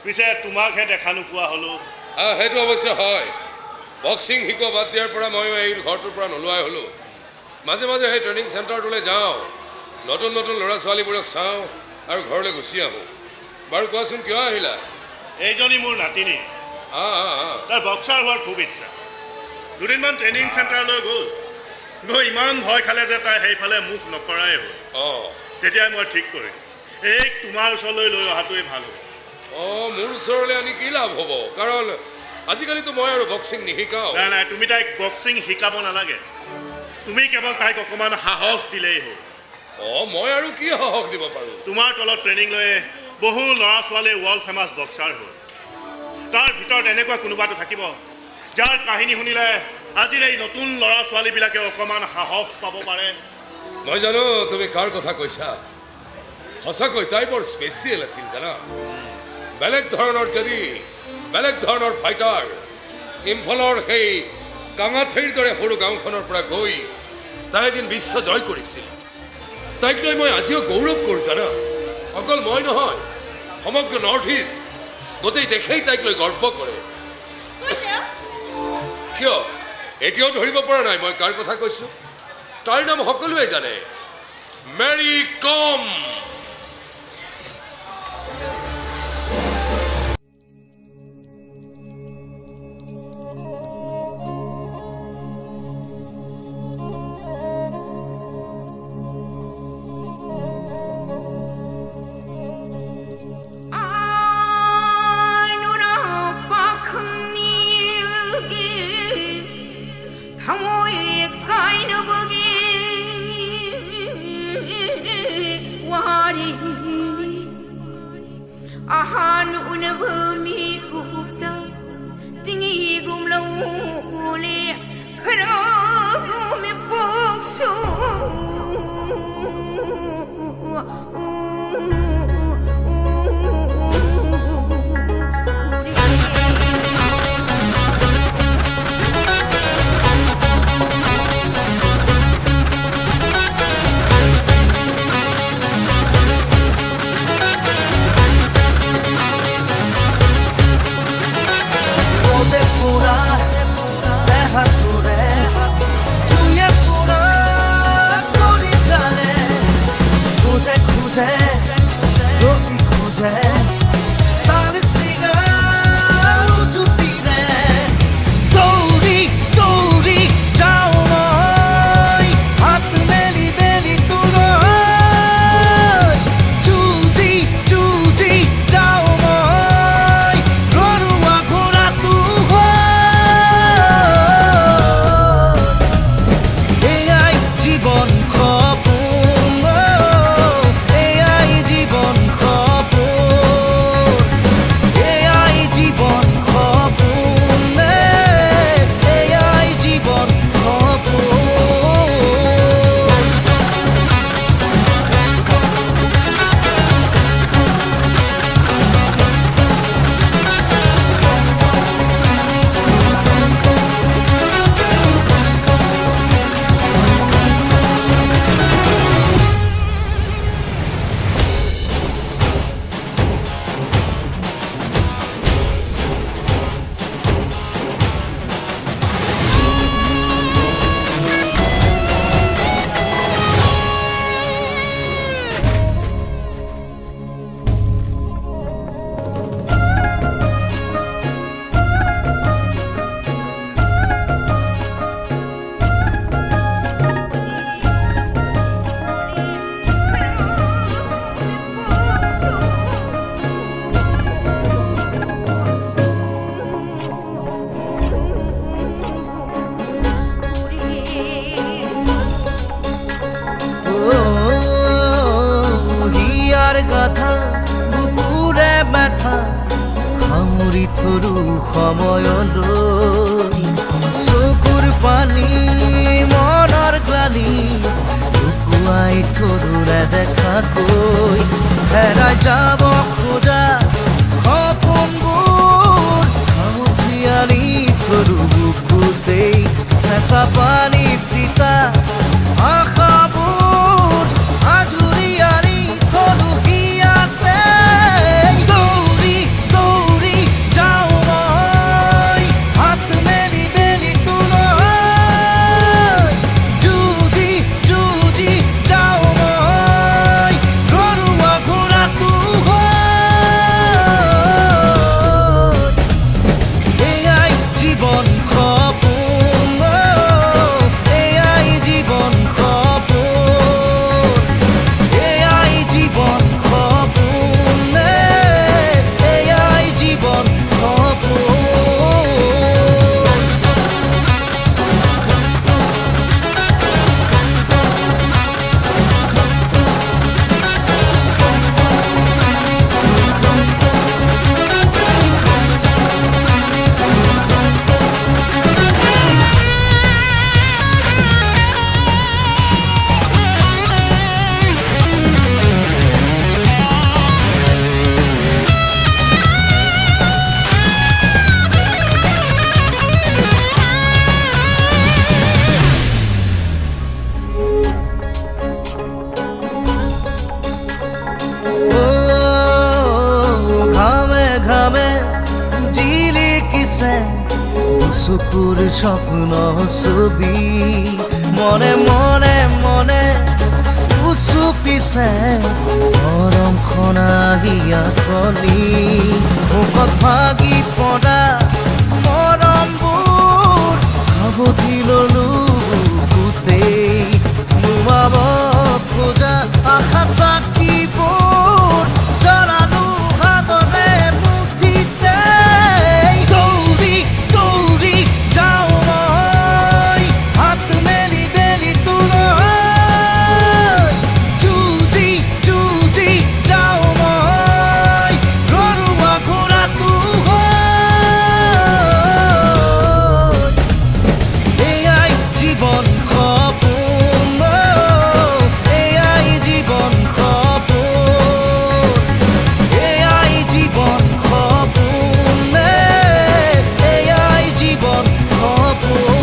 পিছে তোমাকহে দেখা নোপোৱা হ'লো। সেইটো অৱশ্যে হয়। বক্সিং শিকোৱা বাদ দিয়াৰ পৰা মই এই ঘৰটোৰ পৰা নোলোৱাই হ'লোঁ। মাজে মাজে সেই ট্ৰেইনিং চেণ্টাৰটোলৈ যাওঁ, নতুন নতুন ল'ৰা ছোৱালীবোৰক চাওঁ আৰু ঘৰলৈ গুচি আহোঁ। বাৰু কোৱাচোন কিয় আহিলা? এইজনী মোৰ নাতিনী, তাৰ বক্সাৰ হোৱাৰ খুব ইচ্ছা। দুদিনমান ট্ৰেইনিং চেণ্টাৰলৈ গৈ ইমান ভয় খালে যে তাই সেইফালে মুখ নকৰাই হ'ল। তেতিয়াই মই ঠিক কৰিলোঁ এই তোমাৰ ওচৰলৈ লৈ অহাটোৱেই ভাল হ'ব। মোৰ ওচৰলৈ আনি কি লাভ হ'ব? কাৰণ আজিকালিতো মই আৰু বক্সিং নিশিকাওঁ। নাই, তুমি তাইক বক্সিং শিকাব নালাগে। তুমি কেৱল তাইক অকণমান সাহস দিলেই হ'ল। মই আৰু কি সাহস দিব পাৰোঁ? তোমাৰ তলত ট্ৰেইনিং লৈ বহু ল'ৰা ছোৱালীয়ে ৱৰ্ল্ড ফেমাছ বক্সাৰ হ'ল। তাৰ ভিতৰত এনেকুৱা কোনোবাটো থাকিব যাৰ কাহিনী শুনিলে আজিৰ এই নতুন ল'ৰা ছোৱালীবিলাকে অকণমান সাহস পাব পাৰে। মই জানো তুমি কাৰ কথা কৈছা। সঁচাকৈ তাই বৰ স্পেচিয়েল আছিল জানা। বেলেগ ধৰণৰ ফাইটাৰ ইম্ফলৰ সেই কাঙাথৈৰ দৰে সৰু গাঁওখনৰ পৰা গৈ তাই এদিন বিশ্ব জয় কৰিছিল। তাইক লৈ মই আজিও গৌৰৱ কৰোঁ জানা। অকল মই নহয়, সমগ্ৰ নৰ্থ ইষ্ট গোটেই দেশেই তাইক লৈ গৰ্ব কৰে। কিয় এতিয়াও ধৰিব পৰা নাই মই কাৰ কথা কৈছোঁ? তাইৰ নাম সকলোৱে জানে, মেৰী কম। থৰু সময়লৈ চকুৰ পানী মনৰ গ্লানি লুকুৱাই থৰু নেদেখাকৈ হেৰাই যাব খোজা সপোনবোৰ খামুচি আনি থৰু বুকুতেই চেঁচা পানীত তিতা আশাবোৰ আজুৰি আনি থৰু হিয়াতে দৌৰি পিছে চকুৰ স্বপ্ন ছবি মনে মনে মনে পিছে মৰম খনাহিয়া কলি মুখত ভাগি পৰা মৰমবোৰ সাৱধি ললো গোটেই নুমাব খোজা আশা চাকিবোৰ জ্বলালো হাতৰে মুঠিতে দৌৰি দৌৰি যাওঁ মই হাত মেলি বেলি তোলৈ যুঁজি যুঁজি যাওঁ মই ঘৰুৱা ঘোঁৰাটো হৈ এয়াই জীৱন সপোন এয়াই জীৱন সপোন এয়াই জীৱন সপোন এয়াই জীৱন সপোন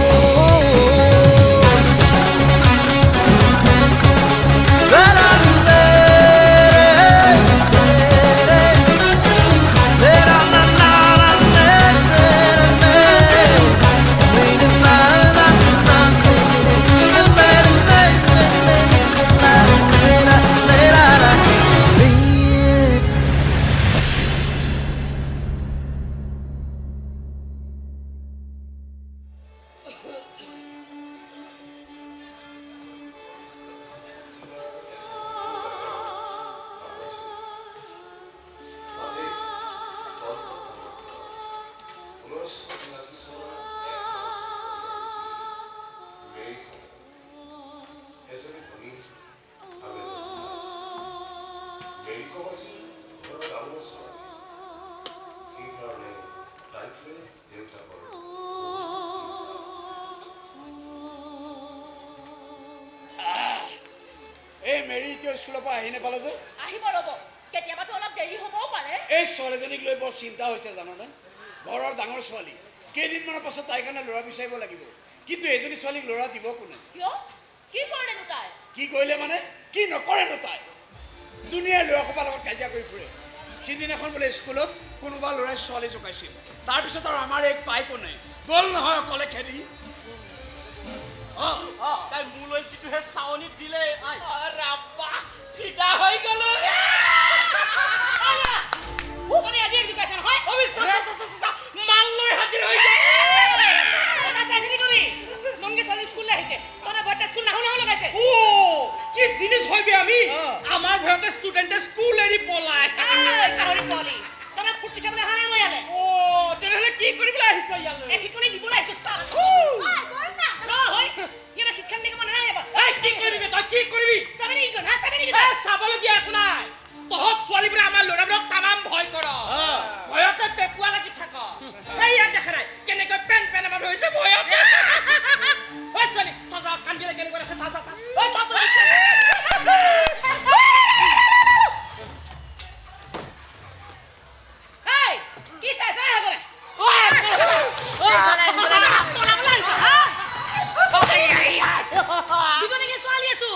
এই মেৰি কিয় স্কুলৰ পৰা আহি নাপালে যে আহিব ৰ'ব কেতিয়াবাতো অলপ দেৰি হ'বও পাৰে এই ছোৱালীজনীক লৈ বৰ চিন্তা হৈছে জানানে ঘৰৰ ডাঙৰ ছোৱালী কেইদিনমানৰ পাছত তাইৰ কাৰণে ল'ৰা বিচাৰিব লাগিব কিন্তু এজনী ছোৱালীক ল'ৰা দিব কোনে কিয় কি কৰিলেনো তাই কি কৰিলে মানে কি নকৰেনো তাই দুনিয়াৰ ল'ৰাসোপাৰ লগত কাজিয়া কৰি ফুৰে সিদিনাখন বোলে স্কুলত কোনোবা ল'ৰাই ছোৱালী জোকাইছিল তাৰপিছত আৰু আমাৰ এক পাইকো নাই গ'ল নহয় অকলে খেদি তাই মোলৈ যিটোহে চাৱনীত দিলে ৰাব্বা ফিদা হৈ গ'লো মানে আজি এডুকেশ্যন হয় মাল লৈ হাজিৰ হৈ গ'ল এটা চাইছিলি তুমি মংগে ছোৱালী স্কুললৈ আহিছে তনে বৰ্তা স্কুল নাহো নাহো লগাইছে কি জিনিস হইবে আমি আমাৰ ভয়তে স্টুডেন্টে স্কুল এৰি পলায় কাহৰি পলি তনে ফুটি চাবলৈ হানে মই ইয়ালে ও তেনেহলে কি কৰিবলৈ আহিছ ইয়ালৈ এই শিকনি দিবলৈ আহিছো চাল বল না ৰ হৈ ইয়ালে শিক্ষণ দিব নাই এবাৰ এই কি কৰিবি তই কি কৰিবি চাবনি কি না চাবনি কি এই চাবলগীয়া একো নাই তহঁত ছোৱালীবোৰে আমাৰ ল'ৰাবোৰক তামাম ভয় কৰ ভয়তে পেপুৱা লাগি থাক এই ইয়াত দেখা নাই কেনেকৈ পেন পেন আমাৰ হৈছে ভয়তে ঐ ছোৱালী চাচা কান্দিলে কেনেকৈ ৰাখে চা চা চা ঐ চা তই এই কি চাইছ হগলে ঐ পলা আহিছ হা বিজনী কি ছোৱালী আছো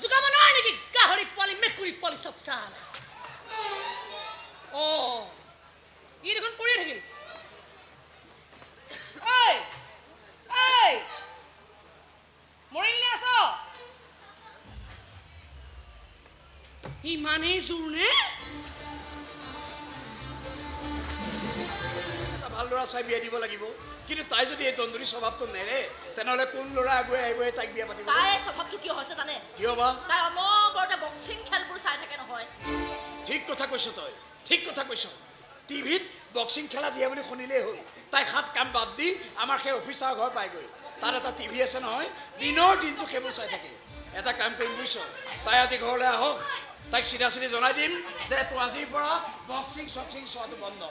জুকাব নহয় নেকি গাহৰি পলি মেকুৰী পলি চব চাল ও ই দেখোন পৰিয়ে থাকিল ঐ ঐ মৰিলে আছ ইমানেই জোৰ নে ভাল ল'ৰা চাই বিয়া দিব লাগিব কিন্তু তাই যদি এই দন্দুৰী স্বভাৱটো নেৰে তেনেহ'লে কোন ল'ৰা আগুৱাই আহিব তাইক বিয়া পাতিব তাই স্বভাৱটো কিয় হৈছে জানে কিয় বা তাই অনবৰতে বক্সিং খেলবোৰ চাই থাকে নহয় ঠিক কথা কৈছ তই ঠিক কথা কৈছ টিভিত বক্সিং খেলা দিয়ে বুলি শুনিলেই হ'ল তাই হাত কাম বাদ দি আমাৰ সেই অফিচাৰৰ ঘৰ পাইগৈ তাত এটা টিভি আছে নহয় দিনৰ দিনটো সেইবোৰ চাই থাকে এটা কাম কৰিম বুজিছ তাই আজি ঘৰলৈ আহক তাইক চিধা চিধি জনাই দিম যে তোৰ আজিৰ পৰা বক্সিং চক্সিং চোৱাটো বন্ধ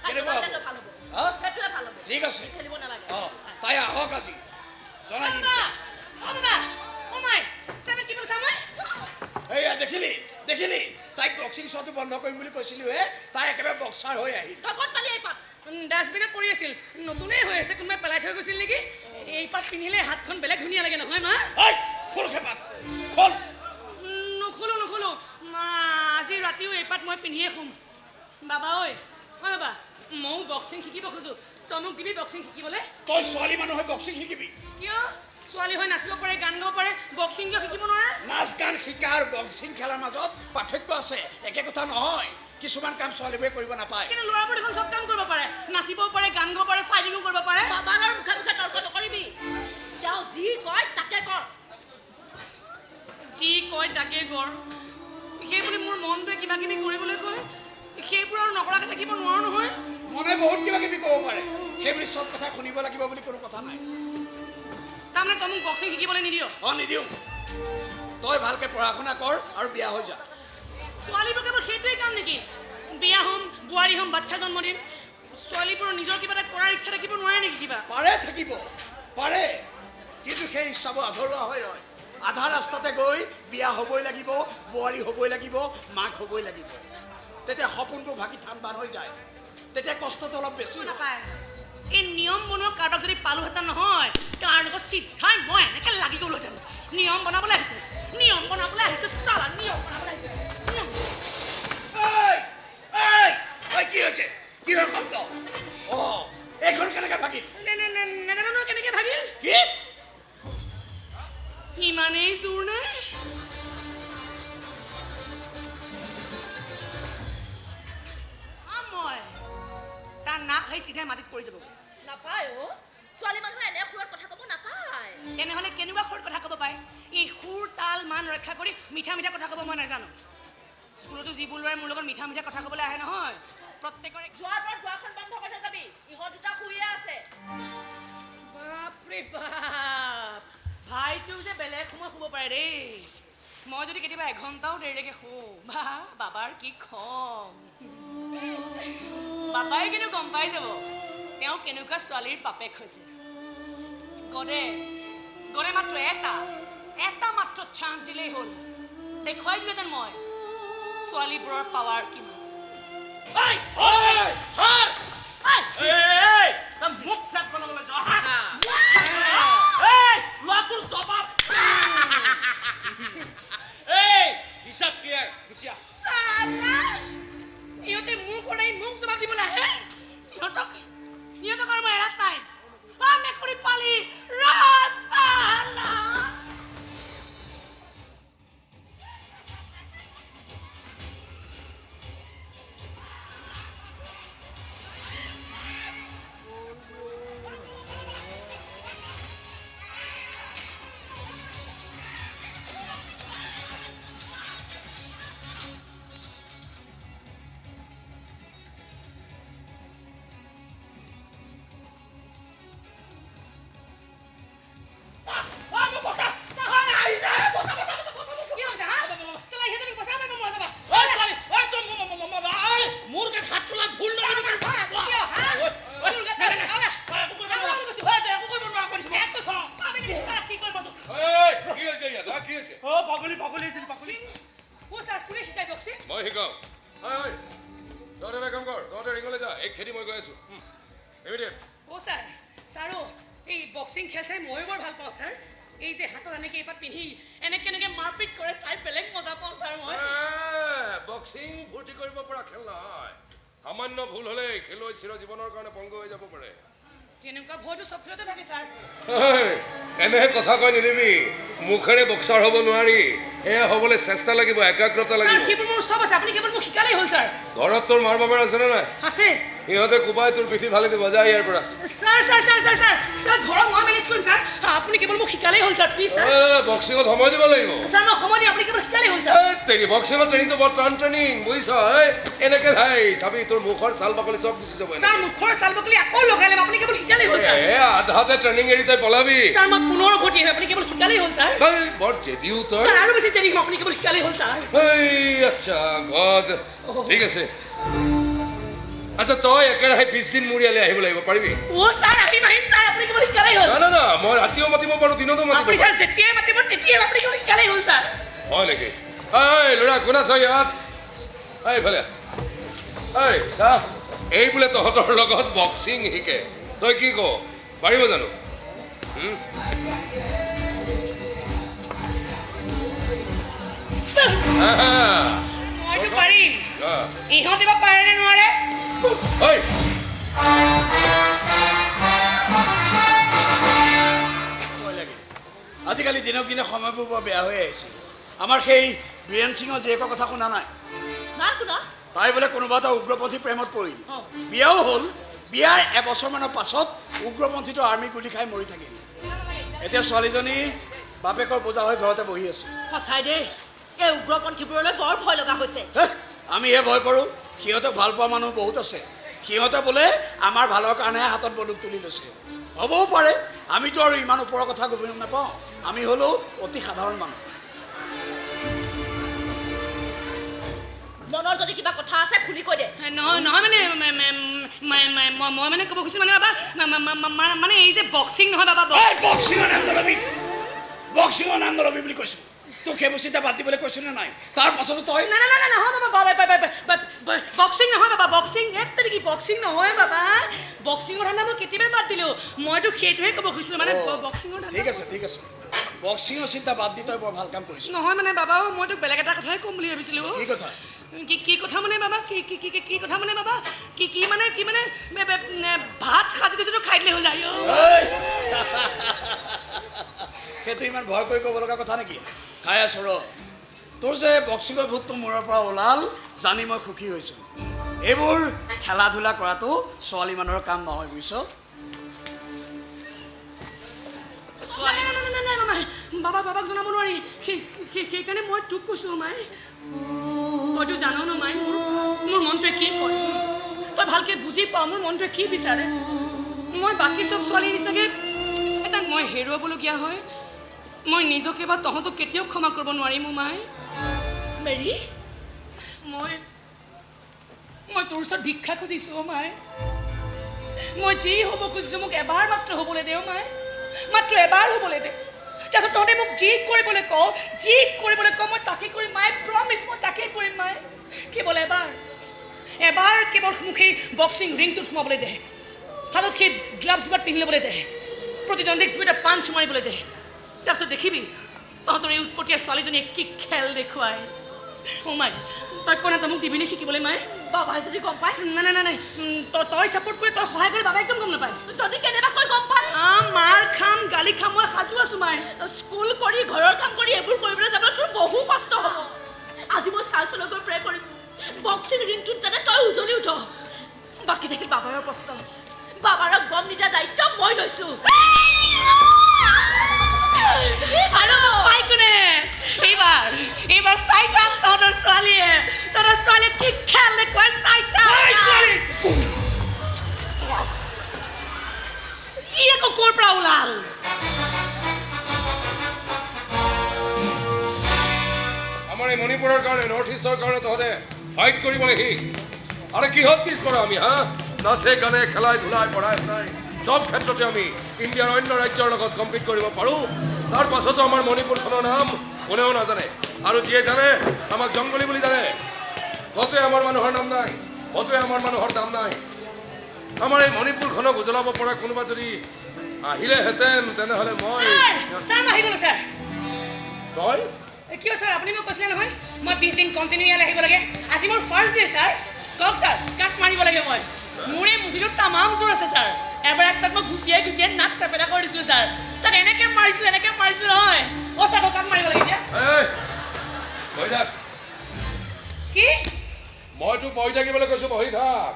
কেনেকুৱা হ'ব হা সেইটোৱে ভাল হ'ব ঠিক আছে খেলিব নালাগে অঁ তাই আহক আজি জনাই দিম এইয়া দেখিলি দেখিলি তাইক বক্সিং চোৱাটো বন্ধ কৰিম বুলি কৈছিলোঁ হে তাই একেবাৰে বক্সাৰ হৈ আহিল ডাষ্টবিনত পৰি আছিল নতুনেই হৈ আছে কোনোবাই পেলাই থৈ গৈছিল নেকি এই পাত পিন্ধিলে হাতখন বেলেগ ধুনীয়া লাগে নহয় মা খোল খেপাত খোল নুখোলো আজি ৰাতিও এই পাত মই পিন্ধিয়ে শুম বাবা ঐ বাবা ময়ো বক্সিং শিকিব খোজো তই মোক দিবি বক্সিং শিকিবলৈ? তই ছোৱালী মানুহ হৈ বক্সিং শিকিবি? কিয়? ছোৱালী হৈ নাচিব পাৰে, গান গাব পাৰে, বক্সিং কিয় শিকিব নোৱাৰে? নাচ গান শিকা আৰু বক্সিং খেলাৰ মাজত পাৰ্থক্য আছে, একে কথা নহয়। কিছুমান কাম ছোৱালীবোৰে কৰিব নাপায়। কিন্তু ল'ৰাবোৰ দেখোন চব কাম কৰিব পাৰে, নাচিবও পাৰে, গান গাব পাৰে, ফাইটিঙো কৰিব পাৰে। বাবাৰ মুখে মুখে তৰ্ক নকৰিবি। তেওঁ যি কয় তাকে কৰ। যি কয় তাকে কৰ, সেই বুলি মোৰ মনটোৱে কিবা কিবি কৰিবলৈ কয়, সেইবোৰ আৰু নকৰাকৈ থাকিব নোৱাৰো নহয়। মনে বহুত কিবা কিবি ক'ব পাৰে, সেই বুলি চব কথা শুনিব লাগিব বুলি কোনো কথা নাই। তাৰমানে তই মোক বক্সিং শিকিবলৈ নিদিয়? নিদিওঁ। তই ভালকে পঢ়া শুনা কৰ আৰু বিয়া হৈ যা। ছোৱালীবোৰ কেৱল সেইটোৱেই কাম নেকি? বিয়া হ'ম, বোৱাৰী হ'ম, বাচ্ছা জন্ম দিম, ছোৱালীবোৰৰ নিজৰ কিবা এটা কৰাৰ ইচ্ছা থাকিব নোৱাৰে নেকি? কিবা পাৰে থাকিব, পাৰে, কিন্তু সেই ইচ্ছাবোৰ আধৰুৱা হৈ ৰয়। আধা ৰাস্তাতে গৈ বিয়া হ'বই লাগিব, বোৱাৰী হ'বই লাগিব, মাক হ'বই লাগিব। তেতিয়া সপোনবোৰ ভাগি থান বান হৈ যায়, তেতিয়া কষ্টটো অলপ বেছি নাপায়। এই নিয়ম বনোৱা কাৰোবাক যদি পালোহেঁতেন নহয়, তাৰ লগত চিধাই মই এনেকৈ লাগি গ'লোহেঁতেন। নিয়ম বনাবলৈ আহিছে, নিয়ম বনাবলৈ আহিছে, চালা নিয়ম বনাবলৈ আহিছে। কি হৈছে? কিহৰ শব্দ? এইখন কেনেকে ভাগিল? নাজানো নহয় কেনেকৈ ভাগিল। কি ইমানেই জোৰ নে? মই তাৰ নাক খাই চিধাই মাটিত পৰি যাব। নাপায় অ', ছোৱালী মানুহে এনে সুৰত কথা ক'ব নাপায়। তেনেহ'লে কেনেকুৱা সুৰত কথা ক'ব পাৰে? এই সুৰ তাল মান ৰক্ষা কৰি মিঠা মিঠা কথা ক'ব মই নাজানো। স্কুলতো যিবোৰ ল'ৰাই মোৰ লগত মিঠা মিঠা কথা ক'বলৈ আহে নহয়, প্ৰত্যেকৰে যোৱাৰ পৰা দুৱাৰখন বন্ধ কৰি থৈ যাবি, ইহঁত দুটা শুইয়ে আছে। বাপৰে বাপ, ভাইটোও যে বেলেগ সময় শুব পাৰে দেই। মই যদি কেতিয়াবা এঘণ্টাও দেৰিলৈকে শুওঁ, বাবাৰ কি খং। বাবাই কিন্তু গম পাই যাব তেওঁ কেনেকুৱা ছোৱালীৰ বাপেক হৈছে। গদে মাত্ৰ এটা মাত্ৰ চান্স দিলেই হ'ল, দেখুৱাই দিলোহেঁতেন মই ছোৱালীবোৰৰ পাৱাৰ কিমান। মুখ ফ্লেট বনাবলৈ যোৱা ল'ৰাটোৰ জবাব। হিচাপ ক্লিয়াৰ, গুচিয়া। চালা ইহঁতে মোক সদায় মোক জবাব দিবলৈ আহে। ইহঁতক আৰু মই এৰাত নাই। মেকুৰী পালি ৰচালা। মই শিকাওঁ। তহঁতে এটা কাম কৰ, তহঁতে ৰিঙলৈ যা, এই খেদি মই গৈ আছোঁ। ছাৰো এই বক্সিং খেল চাই ময়ো বৰ ভাল পাওঁ ছাৰ। এই যে হাতত এনেকৈ এইপাত পিন্ধি এনেকৈ মাৰপিট কৰে চাই বেলেগ মজা পাওঁ ছাৰ মই। বক্সিং ফূৰ্তি কৰিব পৰা খেল নহয়। সামান্য ভুল হ'লে খেলুৱৈ চিৰ জীৱনৰ কাৰণে পংগ হৈ যাব পাৰে। তেনেকুৱা ভয়টো চব খেলতে থাকে ছাৰ। এনেহে কথা কৈ নিদিবি, মুখেৰে বক্সাৰ হ'ব নোৱাৰি, এয়া হ'বলৈ চেষ্টা লাগিব, একাগ্ৰতা লাগিব। সেইবোৰ মোৰ চব আছে, আপুনি কেৱল মোক শিকালেই হ'ল ছাৰ। ঘৰত তোৰ মাৰ বাবাৰ আছেনে নাই? আছে। সিহঁতে কোবাই তোৰ পিঠি ফালি দিব, যা ইয়াৰ পৰা। ছাৰ ঘৰত মই মেনেজ কৰিম ছাৰ, আপুনি কেৱল মোক শিকালেই হ'ল ছাৰ, প্লিজ ছাৰ। বক্সিঙত সময় দিব লাগিব। ছাৰ মই সময় দিম, আপুনি কেৱল শিকালেই হ'ল ছাৰ। বক্সিঙত ট্ৰেইনিংটো বৰ টান ট্ৰেইনিং, বুজিছ? এনেকে চাবি তোৰ মুখৰ ছাল বাকলি চব গুচি যাব। ছাৰ মুখৰ ছাল বাকলি আকৌ লগাই ল'ম, আপুনি কেৱল শিকালেই হ'ল ছাৰ। আধাতে ট্ৰেইনিং এৰি তই পলাবি। ছাৰ মই পুনৰ উভতি আহিম, আপুনি কেৱল শিকালেই হ'ল ছাৰ। বৰ জেদিও তই। ছাৰ আৰু বেছি জেদি হ'ম, আপুনি কেৱল শিকালেই হ'ল ছাৰ। আচ্ছা গড, ঠিক আছে। আচ্ছা তই একেৰাহে 20 দিন মূৰিয়ালে আহিব লাগিব, পাৰিবি? ছাৰ আহিম ছাৰ, আপুনি কেৱল শিকালেই হ'ল। না মই ৰাতিও মাতিব পাৰোঁ, দিনতো মাতিব আপুনি ছাৰ যেতিয়াই মাতিব তেতিয়াই আপুনি কেৱল শিকালেই হ'ল ছাৰ। হয় নেকি? ল'ৰা কোন আছ ইয়াত? এইফালে এই বোলে তহঁতৰ লগত বক্সিং শিকে, তই কি ক পাৰিব জানো? মইতো পাৰিম, ইহঁতে বা পাৰে নে নোৱাৰে? আজিকালি দিনক দিনে সময়বোৰ বৰ বেয়া হৈ আহিছে আমাৰ সেই বীৰেন সিঙৰ জীয়েকৰ কথা শুনা নাই না শুনা তাই বোলে কোনোবা এটা উগ্ৰপন্থী প্ৰেমত পৰিল অঁ। বিয়াও হ'ল বিয়াৰ এবছৰমানৰ পাছত উগ্ৰপন্থীটো আৰ্মি গুলি খাই মৰি থাকিল এতিয়া ছোৱালীজনী বাপেকৰ বোজা হৈ ঘৰতে বহি আছে সঁচাই দেই এই উগ্ৰপন্থীবোৰলৈ বৰ ভয় লগা হৈছে হেহ, আমিহে ভয় কৰোঁ সিহঁতক ভাল পোৱা মানুহ বহুত আছে সিহঁতে বোলে আমাৰ ভালৰ কাৰণেহে হাতত বন্দুক তুলি লৈছে হ'বও পাৰে আমিতো আৰু ইমান ওপৰৰ কথা গভীৰ নাপাওঁ আমি হ'লেও অতি সাধাৰণ মানুহ মনৰ যদি কিবা কথা আছে খুলি কৈ দে নহয় নহয় মই মানে ক'ব খুজিছোঁ মানে বাবা মানে এই যে বক্সিং নহয় বাবা বক্সিঙৰ নাম নলবি বক্সিঙৰ নাম নলবি বুলি কৈছোঁ তোক সেইবোৰ চিন্তা বাদ দিবলৈ কৈছোঁ নে নাই তাৰ পাছতো তই নাই নাই নাই নহয় বাবা বক্সিং নহয় বাবা বক্সিং এত কি বক্সিং নহয় বাবা বক্সিঙৰ ধান্দা মই কেতিয়াবাই বাদ দিলোঁ মইতো সেইটোহে ক'ব খুজিছিলোঁ মানে বক্সিঙৰ ধান্দা ঠিক আছে বক্সিঙৰ চিন্তা বাদ দি তই বৰ ভাল কাম কৰিছ নহয় মানে বাবা মই তোক বেলেগ এটা কথাই ক'ম বুলি ভাবিছিলোঁ কি কথা কি কথা মানে বাবা কি কথা মানে বাবা কি মানে ভাত সাজি দিছোঁ খাই দিলে হ'ল আৰু সেইটো ইমান ভয় কৰি ক'ব লগা কথা নেকি খাই আছো ৰ তোৰ যে বক্সিঙৰ ভূতটো মূৰৰ পৰা ওলাল জানি মই সুখী হৈছোঁ এইবোৰ খেলা ধূলা কৰাটো ছোৱালী মানুহৰ কাম নহয় বুজিছ বাবা বাবাক জনাব নোৱাৰি সেইকাৰণে মই তোক কৈছোঁ মাই তইতো জানো ন মাই মোৰ মনটোৱে কি কয় তই ভালকৈ বুজি পাওঁ মোৰ মনটোৱে কি বিচাৰে মই বাকী চব ছোৱালীৰ নিচিনাকৈ এটা মই হেৰুৱাবলগীয়া হয় মই নিজকে বা তহঁতক কেতিয়াও ক্ষমা কৰিব নোৱাৰিম মোৰ মাই মেৰী মই তোৰ ওচৰত ভিক্ষা খুজিছোঁ অ' মাই মই যি হ'ব খুজিছোঁ মোক এবাৰ মাত্ৰ হ'বলৈ দে অ' মাই মাত্ৰ এবাৰ হ'বলৈ দে তাৰপিছত তহঁতে মোক যি কৰিবলৈ কওঁ মই তাকে কৰিম মাই প্ৰমিছ মই তাকে কৰিম মাই কেৱল এবাৰ কেৱল মোক সেই বক্সিং ৰিংটোত সোমাবলৈ দে হাতত সেই গ্লাভছ দুপাত পিন্ধি ল'বলৈ দে প্ৰতিদ্বন্দ্বীক দুই এটা পাঞ্চ মাৰিবলৈ দে তাৰপিছত দেখিবি তহঁতৰ এই উৎপতীয়া ছোৱালীজনীয়ে কি খেল দেখুৱাই অ' মাই তই কোনে তই মোক দিবি নে শিকিবলৈ মাই বাবাই যদি গম পায় নাই তই ছাপোৰ্ট কৰি তই সহায় কৰি বাবা একদম গম নাপায় যদি কেনেবাকৈ গম পায় মাৰ খাম গালি খাম মই সাজু আছোঁ মাই স্কুল কৰি ঘৰৰ কাম কৰি এইবোৰ কৰিবলৈ যাবলৈ তোৰ বহু কষ্ট হ'ব আজি মই চাৰ্চলৈ গৈ প্ৰে কৰিম বক্সিং ৰিংটোত যাতে তই উজলি উঠ বাকী থাকিল বাবাৰৰ প্ৰশ্ন বাবাৰক গম নিদিয়া দায়িত্ব মই লৈছোঁ আৰু পাই কোনে এইবাৰ চাই থাক তহঁতৰ ছোৱালীয়ে কি খেল দেখুৱাই চাই থাক ই আকৌ ক'ৰ পৰা ওলাল আমাৰ এই মণিপুৰৰ কাৰণে নৰ্থ ইষ্টৰ কাৰণে তহঁতে ফাইট কৰিবলৈ শিক আৰে কিহত পিছ পৰা আমি হা নাচে গানে খেলাই ধূলাই পঢ়াই শুনাই চব ক্ষেত্ৰতে আমি ইণ্ডিয়াৰ অন্য ৰাজ্যৰ লগত কম্পিট কৰিব পাৰোঁ তাৰ পাছতো আমাৰ মণিপুৰখনৰ নাম কোনেও নাজানে আৰু যিয়ে জানে আমাক জংগলী বুলি জানে কতোৱে আমাৰ মানুহৰ নাম নাই কতোৱে আমাৰ মানুহৰ দাম নাই আমাৰ এই মণিপুৰখনক উজ্বলাব পৰা কোনোবা যদি আহিলেহেঁতেন তেনেহ'লে মই ছাৰ আহি গ'লো ছাৰ তই কিয় ছাৰ আপুনি মোক কৈছিলে নহয় মই 20 দিন কণ্টিনিউ ইয়ালৈ আহিব লাগে আজি মোৰ ফাৰ্ষ্ট ডে ছাৰ কওক ছাৰ কাক মাৰিব লাগে মই মোৰ এই মুঠিটোত তামাম জোৰ আছে ছাৰ এবাৰ তাক মই ঘুচিয়াই নাক চেপেটা কৰি দিছিলোঁ ছাৰ তাক এনেকৈ মাৰিছিলোঁ নহয় অ' ছাৰ কাক মাৰিব লাগে এতিয়া বহি থাক কি মইতো বহি থাকিবলৈ কৈছোঁ বহি থাক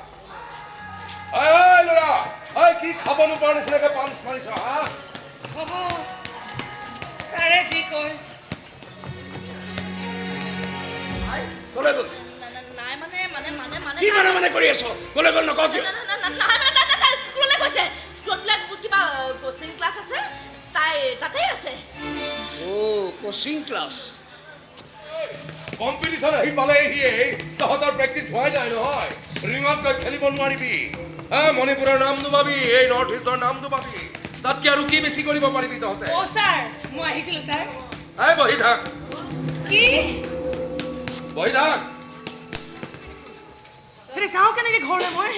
ল'ৰা কি খাব নোপোৱাৰ নিচিনাকৈ পাঞ্চ মাৰিছ হা হ'ব ছাৰে যি কয় ক'লৈ গ'ল নাই কি মানে কৰি আছ ক'লৈ গ'ল নকওঁ কিয় স্কুললৈ গৈছে স্কুলত বোলে কিবা কোচিং ক্লাছ আছে তাই তাতেই আছে অ' কোচিং ক্লাছ কম্পিটিশ্যন আহি পালেহি তহঁতৰ প্ৰেক্টিচ হোৱাই নাই নহয় ৰিঙত তই খেলিব নোৱাৰিবি মণিপুৰৰ নাম নুবাবি এই নৰ্থ ইষ্টৰ নাম নুবাবি তাতকৈ আৰু কি বেছি কৰিব পাৰিবি তহঁতে অ' ছাৰ মই আহিছিলোঁ ছাৰ বহি থাক কি বহি থাক এতিয়া যাওঁ কেনেকৈ ঘৰলৈ মই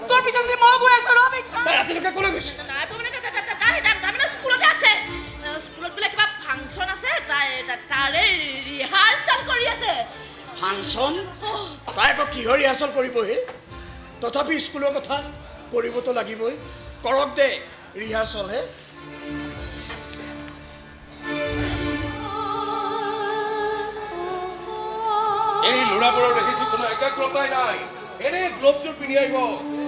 তোৰ পিছত মই গৈ আছোঁ তাই ৰাতিলৈকে ক'লৈ গৈছে নাই পোৱা মানে তাৰমানে স্কুলতে আছে স্কুলত বোলে কিবা ফাংচন আছে তাৰে ৰিহাৰ্চেল কৰি আছে ফাংচন তাই আকৌ কিহৰ ৰিহাৰ্চেল কৰিবহি তথাপি স্কুলৰ কথা কৰিবতো লাগিবই কৰক দে ৰিহাৰ্চলহে এই ল'ৰাবোৰৰ দেখিছোঁ কোনো একাগ্ৰতাই নাই এনেই গ্ল'ভছযোৰ পিন্ধি আহিব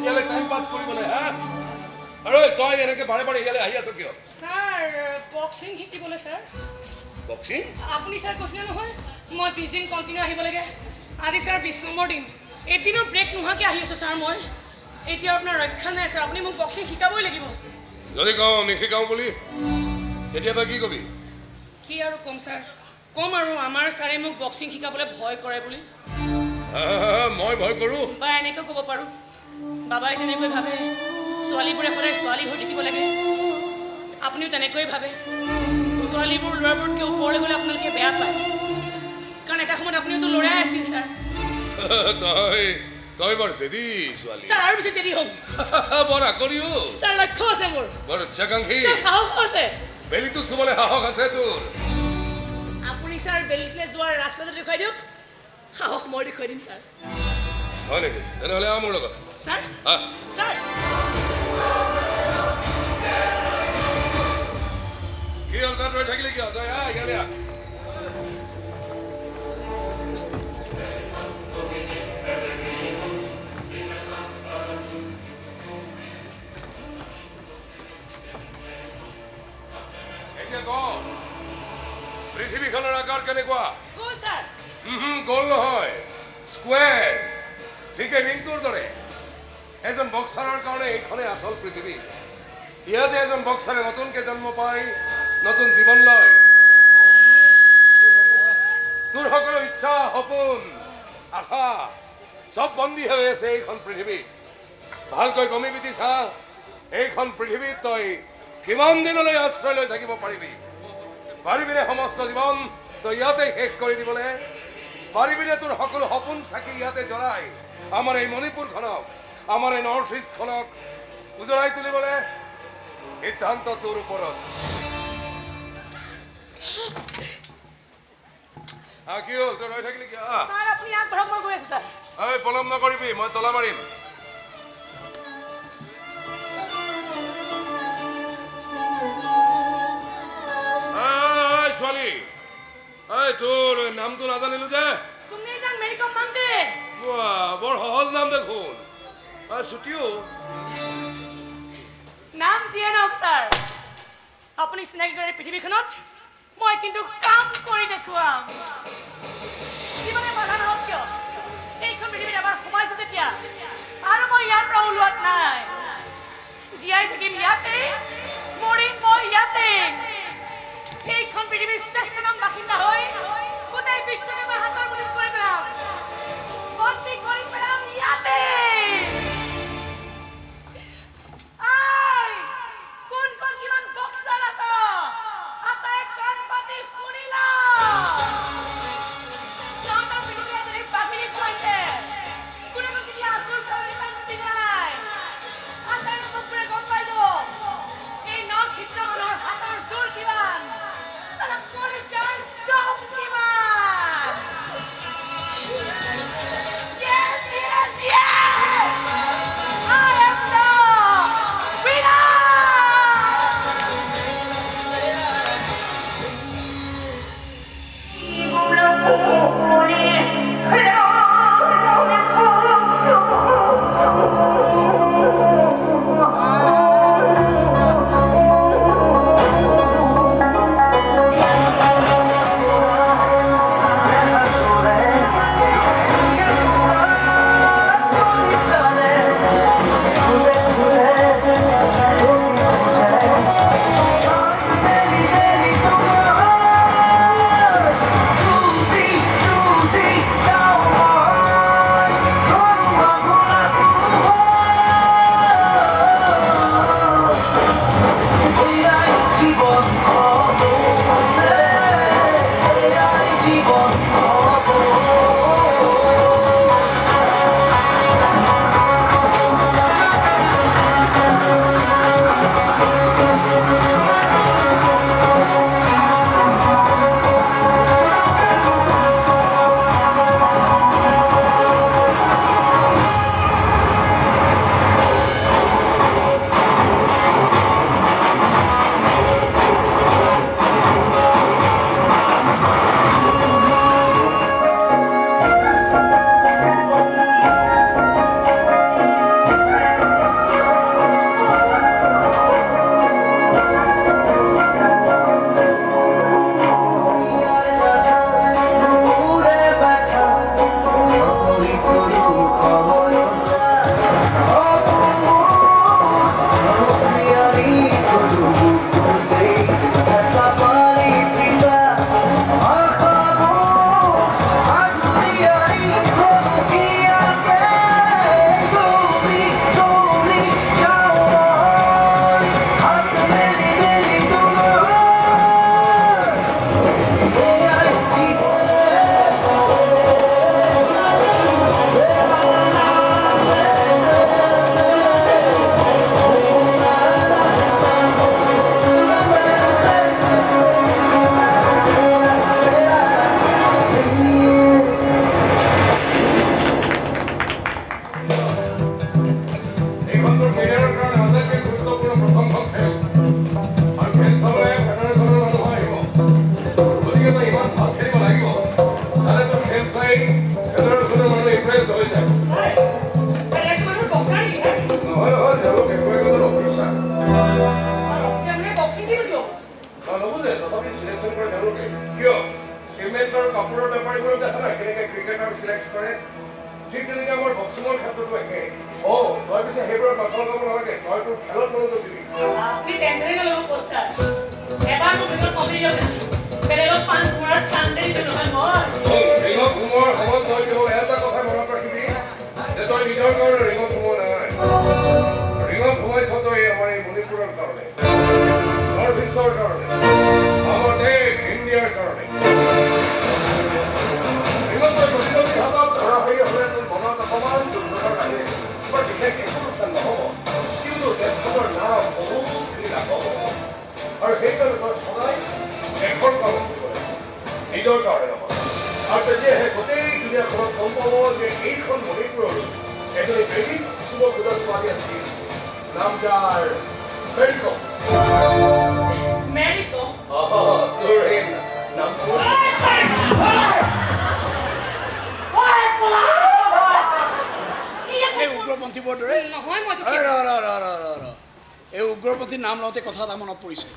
ইয়ালৈ টাইম পাছ কৰিবলৈ হা আৰু তই এনেকৈ বাৰে বাৰে ইয়ালৈ আহি আছ কিয় স্যাৰ বক্সিং শিকিবলৈ স্যাৰ বক্সিং আপুনি স্যাৰ কৈছিলে নহয় মই 20 দিন কণ্টিনিউ আহিব লাগে আজি স্যাৰ 20 নম্বৰ দিন এদিনৰ ব্ৰেক নোহোৱাকৈ আহি আছোঁ স্যাৰ মই এতিয়া আপোনাৰ ৰক্ষা নাই স্যাৰ আপুনি মোক বক্সিং শিকাবই লাগিব যদি কওঁ নিশিকাওঁ বুলি তেতিয়া তই কি কবি কি আৰু ক'ম স্যাৰ ক'ম আৰু আমাৰ ছাৰে মোক বক্সিং শিকাবলৈ ভয় কৰে বুলি মই ভয় কৰোঁ বা এনেকৈ ক'ব পাৰোঁ বাবাই যেনেকৈ ভাবে ছোৱালীবোৰে সদায় ছোৱালী হৈ থাকিব লাগে আপুনিও তেনেকৈয়ে ভাবে ছোৱালীবোৰ ল'ৰাবোৰতকৈ ওপৰলৈ গ'লে আপোনালোকে বেয়া পায় কাৰণ এটা সময়ত আপুনিওতো ল'ৰাই আছিল ছাৰ তই বৰ জেদি ছোৱালী ছাৰ আৰু বেছি যদি হ'ম বৰ আকৰিও ছাৰ লক্ষ্য আছে মোৰ বৰ উচ্চাকাংক্ষী ছাৰ সাহস আছে বেলিটো চুবলৈ সাহস আছে তোৰ আপুনি ছাৰ বেলিলৈ যোৱাৰ ৰাস্তাটো দেখুৱাই দিয়ক সাহস মই দেখুৱাই দিম ছাৰ হয় নেকি তেনেহ'লে মোৰ লগত ছাৰ হা ছাৰ কি হ'ল তাত ৰৈ থাকিলি কিয় তই ইয়ালৈ আহ পৃথিৱীখনৰ আকাৰ কেনেকুৱা গ'ল ছাৰ গ'ল নহয় স্কুৱেৰ ঠিকে ৰিংটোৰ দৰে এজন বক্সাৰৰ কাৰণে এইখনেই আচল পৃথিৱী ইয়াতে এজন বক্সাৰে নতুনকৈ জন্ম পায় নতুন জীৱন লয় তোৰ সকলো ইচ্ছা সপোন আশা চব বন্দী হৈ আছে এইখন পৃথিৱীত ভালকৈ গমি পিটি চা এইখন পৃথিৱীত তই কিমান দিনলৈ আশ্ৰয় লৈ থাকিব পাৰিবিনে সমস্ত জীৱন তই ইয়াতে শেষ কৰি দিবলৈ পাৰিবিনে তোৰ সকলো সপোন চাকি ইয়াতে জ্বলাই আমাৰ এই মণিপুৰখনক আমাৰ এই নৰ্থ ইষ্টখনক উজলাই তুলিবলৈ সিদ্ধান্ত তোৰ ওপৰত কি হ'ল তই ৰৈ থাকিলি কিয় ছাৰ আপুনি আগবাঢ়ক মই গৈ আছোঁ ছাৰ পলম নকৰিবি মই তলা মাৰিম ছোৱালী তোৰ নামটো নাজানিলো যে সুনীলজান মেৰিকম মাংদে বৰ সহজ নাম দেখোন ছুটিও নাম যিয়ে নহওক ছাৰ আপুনি চিনাকি কৰে পৃথিৱীখনত মই কিন্তু কাম কৰি দেখুৱাম যিমানে বাধা নহওক কিয় এইখন পৃথিৱীত এবাৰ সোমাইছোঁ যেতিয়া আৰু মই ইয়াৰ পৰা ওলোৱাত নাই জীয়াই থাকিম ইয়াতে মৰিম মই ইয়াতে এইখন পৃথিৱীৰ শ্ৰেষ্ঠ নাম বাসিন্দা হৈ গোটেই বিশ্বকে মই হাতৰ বুলি কৈ পেলাম বন্দী কৰি পেলাম ইয়াতে কোন কোন কিমান বক্সাৰ আছ আটাই কাণ পাতি শুনিলা তহঁতৰ পৃথিৱীয়ে যদি বাহিনী খুৱাইছে কোনে কোন কেতিয়া আচুৰ খাবলৈ শান্তি কৰা নাই আটাই সকলোৰে গম পাই যাব এই নৰ্থ ইষ্টৰ মানুহৰ হাতৰ জোৰ কিমান ভাল খেলিব লাগিব তাহলে তো খেল চাই খেলৰ মানুহ ইম্প্ৰেছ হৈ যায় নহয় নহয় তেওঁলোক একো অফিচাৰ নুবুজে তথাপি চিলেকশ্যন কৰে তেওঁলোকে কিয় চিমেণ্টৰ কাপোৰৰ বেপাৰীবোৰক দেখা নাই কেনেকৈ ক্ৰিকেটাৰ চিলেক্ট কৰে ঠিক তেনেকৈ আমাৰ বক্সিঙৰ ক্ষেত্ৰতো একে তই পিছে সেইবোৰত মাথা লগাব নালাগে তই তোৰ খেলত মনোযোগ দিবি ৰিঙত সোমোৱাৰ সময়ত তই কেৱল এটা কথা মনত ৰাখিবি যে তই নিজৰ কাৰণে ৰিঙত সোমোৱা নাই ৰিঙত সোমাইছ তই আমাৰ এই মণিপুৰৰ কাৰণে নৰ্থ ইষ্টৰ কাৰণে আমাৰ দেশ ইণ্ডিয়াৰ কাৰণে ৰিঙত তই প্ৰতিযোগী হাতত ধৰা হৈ হ'লে তোৰ মনত অকণমান দুৰ্ঘটনা আহে বৰ বিশেষ একো লোকচান নহ'ব কিন্তু দেশখনৰ নাম বহুতখিনি লাভ হ'ব আৰু সেইকাৰণে তই সদায় দেশৰ কাম কৰিব লাগিব নিজৰ কাৰণে নহয় আৰু তেতিয়াহে গোটেই দুনীয়াখনত গম পাব যে এইখন মণিপুৰৰ এজনী বেবী যুৱ সুদৰ ছোৱালী আছিল নাম যাৰ মেৰিকম তোৰ এই নামটো এই উগ্ৰপন্থীবোৰৰ দৰে নহয় মই এই উগ্ৰপন্থীৰ নাম লওঁতে কথা এটা মনত পৰিছে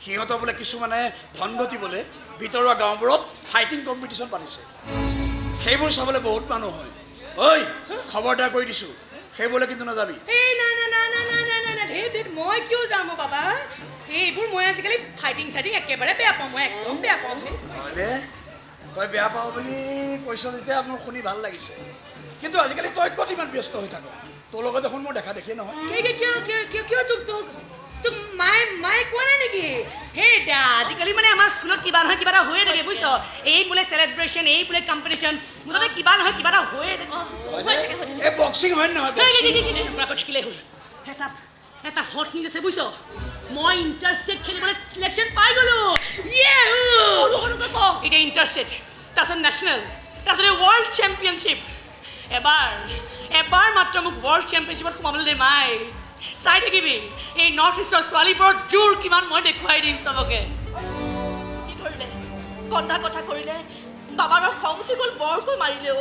সিহঁতৰ বোলে কিছুমানে ধনগতি বোলে ভিতৰুৱা গাঁওবোৰত ফাইটিং কম্পিটিশ্যন পাতিছে সেইবোৰ চাবলৈ বহুত মানুহ হয় ঐ খবৰদাৰ কৰি দিছোঁ সেইবোৰলৈ কিন্তু নাযাবি মই কিয় যাম বাবা এইবোৰ মই আজিকালি ফাইটিং চাইটিং একেবাৰে বেয়া পাওঁ মই একদম বেয়া পাওঁ হয়নে তই বেয়া পাওঁ বুলি কৈছ যেতিয়া মোৰ শুনি ভাল লাগিছে কিন্তু আজিকালি তই ক'ত ইমান ব্যস্ত হৈ থাক তোৰ লগত দেখোন মোৰ দেখা দেখিয়ে নহয় কিয় তোক মায়ে কোৱা নাই নেকি সেই আজিকালি মানে আমাৰ স্কুলত কিবা নহয় কিবা এটা হৈয়ে থাকে বুজিছ এই বোলে চেলিব্ৰেশ্যন এই বোলে কম্পিটিশ্যন মুঠতে কিবা নহয় কিবা এটা হৈয়ে থাকে এই বক্সিং হয় নহয় থাকিলেই হ'ল এটা হট নিউজ আছে বুজিছ মই ইণ্টাৰষ্টেট খেলিবলৈ চিলেকশ্যন পাই গ'লোঁ এতিয়া ইণ্টাৰষ্টেট তাৰপিছত নেশ্যনেল তাৰপিছত ৱৰ্ল্ড চেম্পিয়নশ্বিপ এবাৰ মাত্ৰ মোক ৱৰ্ল্ড চেম্পিয়নশ্বিপত সোমাবলৈ দে মাই চাই থাকিবি এই নৰ্থ ইষ্টৰ ছোৱালীবোৰৰ জোৰ কিমান মই দেখুৱাই দিম চবকে কি কৰিলে কন্দা কথা কৰিলে বাবাৰ খং উঠি গ'ল বৰকৈ মাৰিলে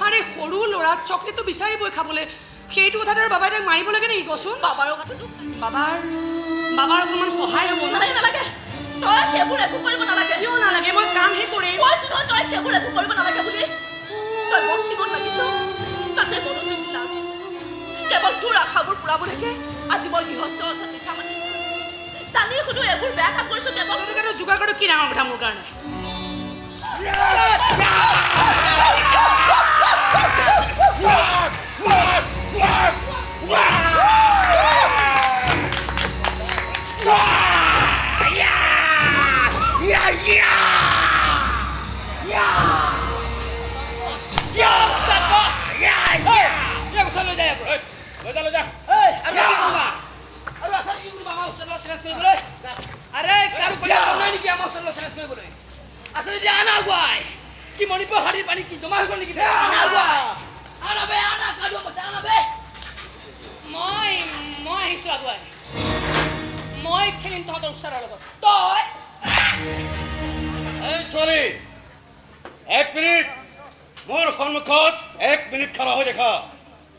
আৰে সৰু ল'ৰাক চকলেটটো বিচাৰিবই খাবলৈ সেইটো কথাটো আৰু বাবাই তাক মাৰিব লাগে নেকি কচোন বাবাৰৰ কথাটো বাবাৰ অকণমান সহায় হ'ব নালাগে তই সেইবোৰ একো কৰিব নালাগে কিয় নালাগে মই কামহে কৰিম কৈছোঁ নহয় তই সেইবোৰ একো কৰিব নালাগে বুলি তই বক্সিঙত লাগিছ তাতে মনোযোগ লাভ কেৱল তোৰ আশাবোৰ পূৰাবলৈকে আজি মই গৃহস্থৰ ওচৰত মিছা মাতিছোঁ জানি শুনো এইবোৰ বেয়া কাম কৰিছোঁ কেৱল যোগাৰ কৰাটো কি ডাঙৰ কথা মোৰ কাৰণে কি মণিপুৰ হাতীৰ পানী কি জমা হৈ গ'ল নেকি মই আহিছোঁ আগুৱাই মই খেলিম তহঁতৰ ওচৰৰ লগত তই ছোৱালী 1 মিনিট মোৰ সন্মুখত 1 মিনিট খাৰা হৈ দেখা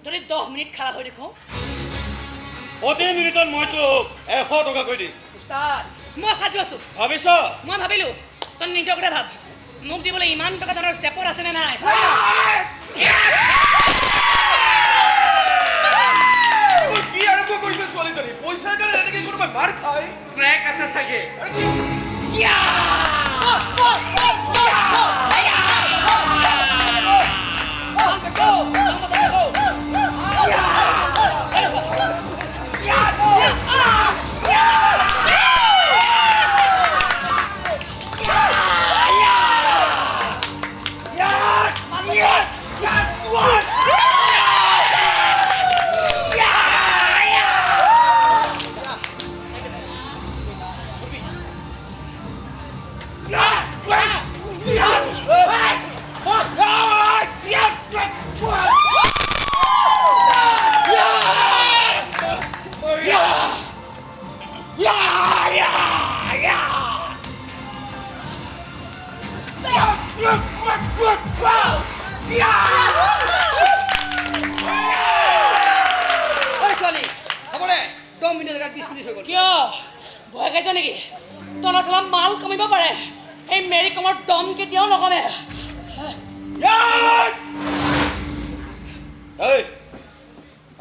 যদি 10 মিনিট খাৰা হৈ দেখোঁ প্ৰতি মিনিটত মই তোক 100 টকা কৈ দিম উস্তাদ মই সাজু আছোঁ ভাবিছ মই ভাবিলোঁ তই নিজৰ কথা ভাব মোক দিবলৈ ইমান টকা ধৰণৰ চেপৰ আছেনে নাই কি আৰম্ভ কৰিছে ছোৱালীজনী পইচাৰ কাৰণে এনেকৈ কোনোবাই মাৰ খায় ক্ৰেক আছে চাগে ঐ ছোৱালী হ'ব দে 10 মিনিট 20 মিনিট হৈ গ'ল কিয় ভয় খাইছ নেকি তলত অলপ মাল কমিব পাৰে সেই মেৰি কমৰ দম কেতিয়াও নকমে এই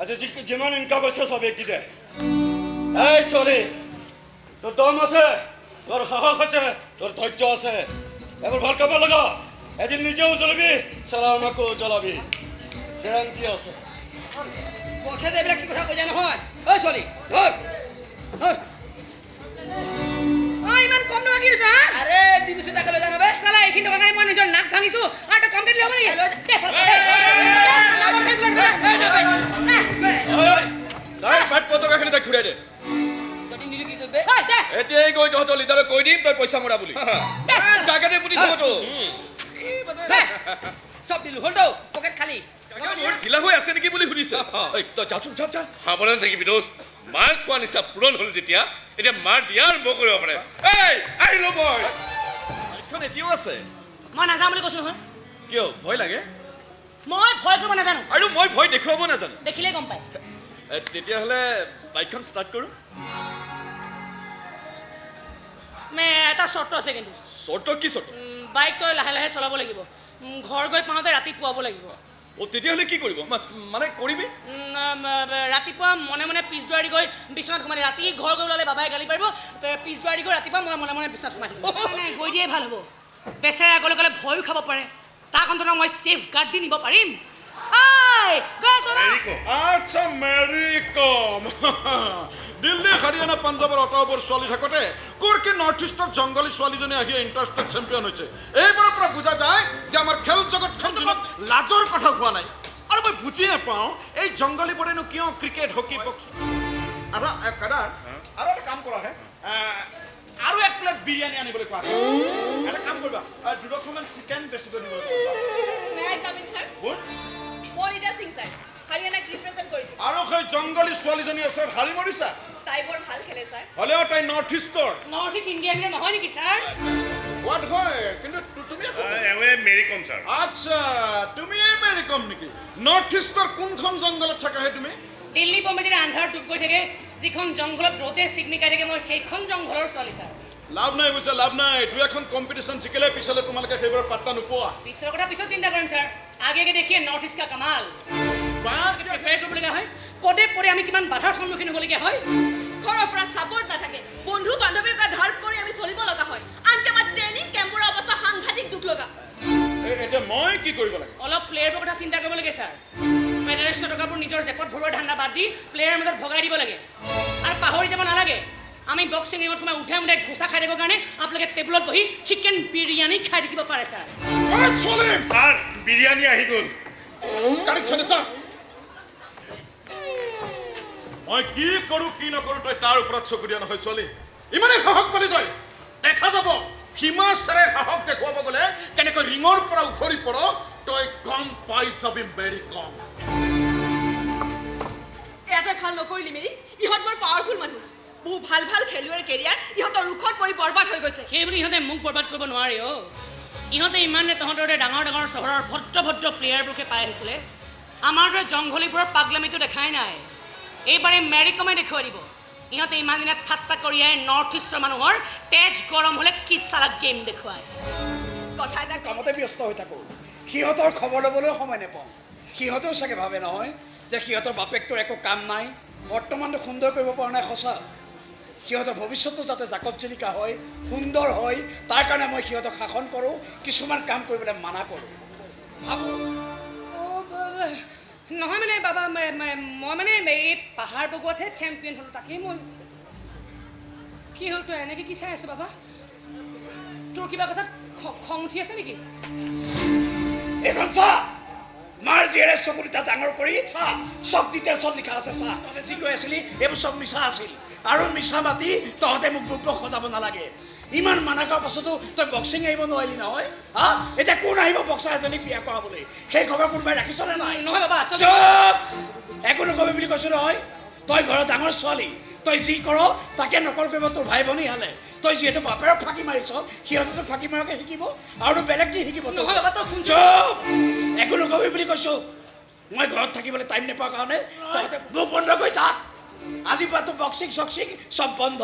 আজি যিমান ইনকাম হৈছে চব একি দে এই ছোৱালী তোৰ দম আছে তোৰ সাহস আছে তোৰ ধৈৰ্য আছে এবাৰ ভাল কাম লগা এদিন নিজেও জ্বলাবি চালামাকো জ্বলাবি গেৰাণ্টি আছে পইচা যে এইবিলাক কি কথা কৈ যায় নহয় ঐ ছোৱালী ধৰ ধৰ ইমান কম টকা কি দিছা আৰে 300 টাকা লৈ জানো বে চালা এইখিনি টকা মই নিজৰ নাক ভাঙিছো আৰু তই কমপ্লিট ল'ব নেকি তাই পাট পতকাখিনি তাক ঘূৰাই দে যদি নিলি কি কৰিবি এতিয়াই গৈ তহঁতৰ লিডাৰক কৈ দিম তই পইচা মৰা বুলি জাগাতে পুলিচতো সব দিলো হ'ল তো পকেট খালি মোৰ ঢিলা হৈ আছে নেকি বুলি সুধিছে তই যাচোন যা সাৱধান থাকিবি দোস্ত মাৰ খোৱা নিচা পূৰণ হ'ল যেতিয়া এতিয়া মাৰ দিয়া আৰম্ভ কৰিব পাৰে এই আহিলো মই এখন এতিয়াও আছে মই নাযাওঁ বুলি কৈছো নহয় কিয় ভয় লাগে মই ভয় কৰিব নাজানো আৰু মই ভয় দেখুৱাব নাজানো দেখিলেই গম পায় তেতিয়াহ'লে বাইকখন ষ্টাৰ্ট কৰোঁ এটা চৰ্ত আছে কিন্তু চৰ্ত কি চৰ্ত বাইক তই লাহে লাহে চলাব লাগিব ঘৰ গৈ পাওঁতে ৰাতি পুৱাব লাগিব তেতিয়াহ'লে কি কৰিব মানে কৰিবি ৰাতিপুৱা মনে মনে পিছ দুৱাৰি গৈ বিচনাত সোমাই ৰাতি ঘৰ গৈ ওলালে বাবাই গালি পাৰিব পিছ দুৱাৰি গৈ ৰাতিপুৱা মই মনে মনে বিচনাত সোমাই থাকিব নাই গৈ দিয়াই ভাল হ'ব বেচেৰা আগলৈ গ'লে ভয়ো খাব পাৰে তাক অন্তত মই ছেফ গাৰ্ড দি নিব পাৰিম আচ্ছা মেৰি কম দিল্লী হাৰিয়ানা পাঞ্জাবৰ অটাওবোৰ চলি থাকোঁতে কোৰকি নৰ্থ ইষ্টৰ জংগলী ছোৱালীজনী আহি ইণ্টাৰষ্টেড চেম্পিয়ন হৈছে এইবাৰৰ পৰা বুজা যায় যে আমাৰ খেল জগতখন লাজৰ কথা হোৱা নাই আৰু মই বুজি নাপাওঁ এই জংগলীবোৰেনো কিয় ক্ৰিকেট হকী বক্সিং আৰু এটা কাম কৰা হে আৰু এক প্লেট বিৰিয়ানী আনিবলৈ কোৱা এটা কাম কৰিবা দুডোখৰমান চিকেন বেছিকৈ দিব মনিতা সিং স্যাৰ হৰিয়ানাক ৰিপ্ৰেজেন্ট কৰিছে আৰু সেই জংগলী ছোৱালীজনী আছে হাৰি মৰিছা তাই বৰ ভাল খেলে স্যাৰ হ'লেও তাই নৰ্থ ইষ্টৰ নৰ্থ ইষ্ট ইণ্ডিয়ান নহয় নেকি ছাৰ হোৱাট হয় কিন্তু তুমি এৱে মেৰি কম ছাৰ আচ্ছা তুমি মেৰি কম নেকি নৰ্থ ইষ্টৰ কোনখন জংগলত থাকাহে তুমি দিল্লী বম্বে যদি আন্ধাৰ ডুব গৈ থাকে যিখন জংঘলত ৰ'দে চিকমিকাই থাকে মই সেইখন জংঘলৰ ছোৱালী ছাৰ লাভ নাই বুজিছা লাভ নাই দুই এখন কম্পিটিশ্যন জিকিলে পিছলৈ তোমালোকে সেইবোৰৰ পাত্তা নোপোৱা পিছৰ কথা পিছত চিন্তা কৰিম ছাৰ আগে দেখিয়ে নৰ্থ ইষ্ট কা কামাল প্ৰিপেয়াৰ কৰিবলগীয়া হয় পদে পদে আমি কিমান বাধাৰ সন্মুখীন হ'বলগীয়া হয় ঘৰৰ পৰা সাপোৰ্ট নাথাকে বন্ধু বান্ধৱীৰ পৰা ধাৰ কৰি আমি চলিব লগা হয় আনকি আমাৰ ট্ৰেইনিং কেম্পৰ অৱস্থা সাংঘাতিক দুখ লগা এতিয়া মই কি কৰিব লাগে অলপ প্লেয়াৰৰ কথা চিন্তা কৰিব লাগে ছাৰ ফেডাৰেশ্যনৰ টকাবোৰ নিজৰ জেপত ভৰোৱা ধান্দা বাদ দি প্লেয়াৰৰ মাজত ভগাই দিব লাগে আৰু পাহৰি যাব নালাগে আমি বক্সিং ৰিঙত সোমাই উঠাই ঘোচা খাই থাকিবৰ কাৰণে আপোনালোকে টেবুলত বহি চিকেন বিৰিয়ানী খাই থাকিব পাৰে ছাৰ ছাৰ বিৰিয়ানী আহি গ'ল মই কি কৰোঁ কি নকৰোঁ তই তাৰ ওপৰত চকু দিয়া নহয় ছোৱালী ইমানেই সাহস পালি তই দেখা যাব সীমা ছাৰে সাহস দেখুৱাব গ'লে কেনেকৈ ৰিঙৰ পৰা উফৰি পৰ তই গম পাই যাবি মেৰি কম এটা ভাল নকৰিলি মেৰি ইহঁত বৰ পাৱাৰফুল মানুহ বহু ভাল ভাল খেলুৱৈৰ কেৰিয়াৰ ইহঁতৰ ৰুখত পৰি বৰবাদ হৈ গৈছে সেইবুলি ইহঁতে মোক বৰবাদ কৰিব নোৱাৰে ইহঁতে ইমানে তহঁতৰ ডাঙৰ ডাঙৰ চহৰৰ ভদ্ৰ প্লেয়াৰবোৰকে পাই আহিছিলে আমাৰ দৰে জংঘলীবোৰৰ পাগলামিটো দেখাই নাই এইবাৰে মেৰি কমে দেখুৱাই দিব ইহঁতে ইমান দিনে ঠাট্টা কৰিয়াই নৰ্থ ইষ্টৰ মানুহৰ তেজ গৰম হ'লে কি চালাক গেম দেখুৱায় কথা এটা কামতে ব্যস্ত হৈ থাকোঁ সিহঁতৰ খবৰ ল'বলৈ সময় নাপাওঁ সিহঁতেও চাগে ভাবে নহয় যে সিহঁতৰ বাপেকটোৰ একো কাম নাই বৰ্তমানটো সুন্দৰ কৰিব পৰা নাই সঁচা সিহঁতৰ ভৱিষ্যতটো যাতে জাকত জিলিকা হয় সুন্দৰ হয় তাৰ কাৰণে মই সিহঁতক শাসন কৰোঁ কিছুমান কাম কৰিবলৈ মানা কৰোঁ ভাবোঁ নহয় মানে বাবা মই মানে এই পাহাৰ বগোৱাতহে চেম্পিয়ন হ'লোঁ তাকেই মই কি হ'ল তই এনেকৈ কি চাই আছো বাবা তোৰ কিবা কথাত খং উঠি আছে নেকি এইখন চা মাৰ জীয়েৰে চকু দুটা ডাঙৰ কৰি চা চব ডিটেইলছত লিখা আছে চা তহঁতে যি কৈ আছিলি এইবোৰ চব মিছা আছিল আৰু মিছা মাতি তহঁতে মোক বুক সজাব নালাগে ইমান মানা কৰাৰ পাছতো তই বক্সিং আহিব নোৱাৰিলি নহয় হা এতিয়া কোন আহিব বক্সাৰ এজনীক বিয়া কৰাবলৈ সেই খবৰ কোনোবাই ৰাখিছনে নাই নহয় বাবা আচলতে একো নকবি বুলি কৈছো নহয় তই ঘৰৰ ডাঙৰ ছোৱালী তই যি কৰ তাকে নকল কৰিব তোৰ ভাই ভনী হালে তই যিহেতু বাপেৰক ফাঁকি মাৰিছ সিহঁতেতো ফাঁকি মাৰকে শিকিব আৰু বেলেগ কি শিকিব তোক? নহয় বাবা তই শুনছ চুপ! একো নকবি বুলি কৈছো। মই ঘৰত থাকিবলৈ টাইম নাপাওঁ কাৰণে তহঁতে মুখ বন্ধ কৰি থাক। আজিৰ পৰা তোৰ বক্সিং চক্সিং চব বন্ধ।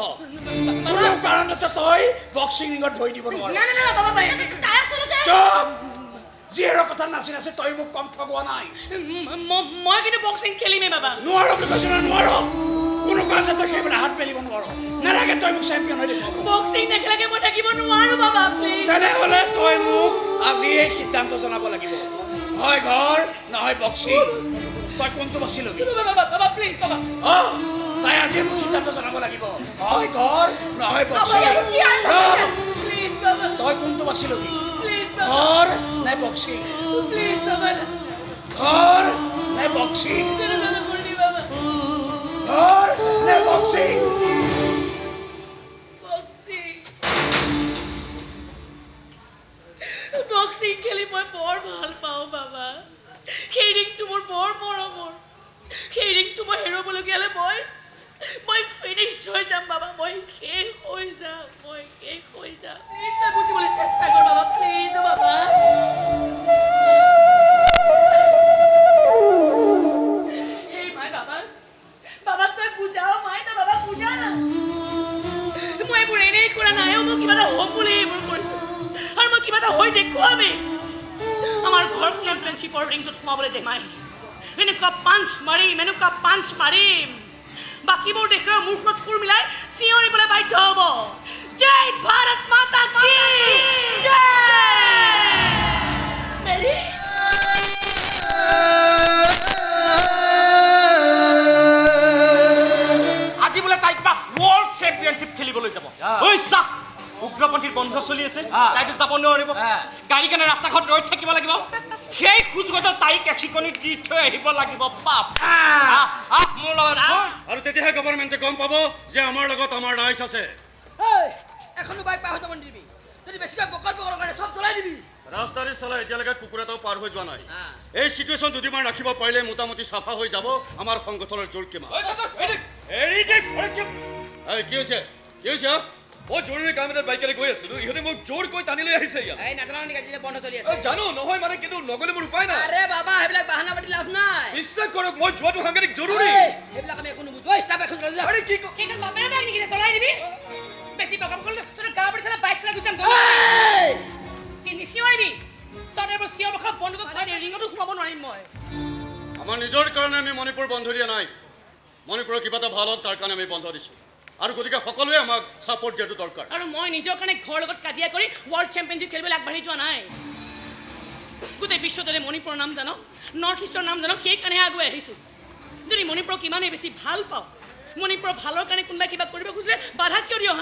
কোনো কাৰণতে তই বক্সিং ৰিঙত ভৰি দিব নোৱাৰ। না না না বাবা বাই তাই আচলতে চুপ! যিহেৰ কথা নাচি নাচি তই মোক কম ঠগোৱা নাই। মই কিন্তু বক্সিং খেলিমেই বাবা নোৱাৰ বুলি কৈছো না, নোৱাৰ। কোনো কাৰণতে তই সেইবিলাক হাত পেলিব নোৱাৰ। নালাগে তই মোক চেম্পিয়ন হৈ দেখাব। বক্সিং নেখেলাকে মই থাকিব নোৱাৰো বাবা প্লিজ তেনেহ'লে তই মোক আজি এই সিদ্ধান্ত জনাব লাগিব, হয় ঘৰ নহয় বক্সিং। তই কোনটো বাছি ল'বি? বাবা বাবা প্লিজ বাবা তাই আজি মোক সিদ্ধান্ত জনাব লাগিব, হয় ঘৰ নহয় বাবা বক্সিং। এইবোৰ কি আৰু প্লিজ বাবা তই কোনটো বাছি ল'বি, প্লিজ বাবা ঘৰ নে বক্সিং? প্লিজ বাবা ঘৰ নে বক্সিং? তেনেকুৱা নকৰিবি বাবা ঘৰ নে বক্সিং? বক্সিং বক্সিং খেলি মই বৰ ভাল পাওঁ বাবা। সেই ৰিংটো মোৰ বৰ মৰমৰ। সেই ৰিংটো মই হেৰুৱাবলগীয়া হ'লে মই ফিনিছ হৈ যাম বাবা। মই শেষ হৈ যাম, মই শেষ হৈ যাম। প্লিজ তই বুজিবলৈ চেষ্টা কৰ বাবা, প্লিজ বাবা। সেই মাই বাবা বাবাক তই বুজাও মাই, তই বাবাক বুজা না। মই এইবোৰ এনেই কৰা নাই, মই কিবা এটা হ'ম বুলি এইবোৰ কৰিছোঁ আৰু মই কিবা এটা হৈ দেখুৱামেই। আমাৰ ঘৰ চেম্পিয়নশ্বিপৰ ৰিংটোত সোমাবলৈ দে মাই। এনেকুৱা পাঞ্চ মাৰিম বাকীবোৰ দেশৰ মুখত সুৰ মিলাই চিঞৰিবলৈ বাধ্য হ'ব। জয় ভাৰত মাতা কি জয়। মেৰী আজি বোলে তাই কিবা ৱৰ্ল্ড চেম্পিয়নশ্বিপ খেলিবলৈ যাব। ঐ চাক উগ্ৰপন্থীৰ বন্ধ চলি আছে, তাইতো যাব নোৱাৰিব। গাড়ী কেনে ৰাস্তা ঘৰত ৰৈ থাকিব লাগিব। সেই সুযোগতে তাইক এচিকনি দি থৈ আহিব লাগিব। পাপ মোৰ লগত আৰু তেতিয়াহে গভৰ্ণমেণ্টে গম পাব যে আমাৰ লগত আমাৰ ৰাইজ আছে। এখনো বাইক পাৰ হৈ যাব নিদিবি। যদি বেছিকৈ বকৰ কাৰণে চব জ্বলাই দিবি। ৰাস্তাৰে চলাই এতিয়ালৈকে কুকুৰ এটাও পাৰ হৈ যোৱা নাই। এই চিটুৱেশ্যন দুদিনমান ৰাখিব পাৰিলে মোটামুটি চাফা হৈ যাব আমাৰ সংগঠনৰ জোৰ কিমান। কি হৈছে কি হৈছে? মই জৰুৰী কাম এটাত বাইকেৰে গৈ আছিলো, ইহঁতে মোক জোৰ কৈ টানি লৈ আহিছে ইয়াত। এই নাটনৰ নিকা যে বন্ধ চলি আছে। জানো নহয় মানে, কিন্তু নগলে মোৰ উপায় নাই। আৰে বাবা সেইবিলাক বাহানা পাতি লাভ নাই। বিশ্বাস কৰক মই যোৱাটো সাংঘাতিক জৰুৰী। সেইবিলাক আমি একো নুবুজো। এই তাপ এখন লৈ যা। আৰে কি কিন্তু বাপেৰে বাইক নেকি চলাই দিবি? বেছি বকা বকলে তোৰ গাঁৱৰ পৰা বাইক চলাই গুচাম গম। নিচিঞৰিবি তহঁতে এইবোৰ চিঞৰ বাখৰ বন্ধ কৰি খুৱাই দিয়ে। ৰিঙতো সোমাব নোৱাৰিম মই। আমাৰ নিজৰ কাৰণে আমি মণিপুৰ বন্ধ দিয়া নাই। মণিপুৰৰ কিবা এটা ভাল হওক তাৰ কাৰণে আমি বন্ধ দিছোঁ, আৰু গতিকে সকলোৱে আমাক ছাপোৰ্ট দিয়াটো দৰকাৰ। আৰু মই নিজৰ কাৰণে ঘৰৰ লগত কাজিয়া কৰি ৱৰ্ল্ড চেম্পিয়নশ্বিপ খেলিবলৈ আগবাঢ়ি যোৱা নাই। গোটেই বিশ্বজুৰি মণিপুৰৰ নাম জানক, নৰ্থ ইষ্টৰ নাম জানক, সেইকাৰণেহে আগুৱাই আহিছোঁ। যদি মণিপুৰক ইমানেই বেছি ভাল পাওঁ, মণিপুৰৰ ভালৰ কাৰণে কোনোবাই কিবা কৰিব খুজিলে বাধা কিয় দিয়?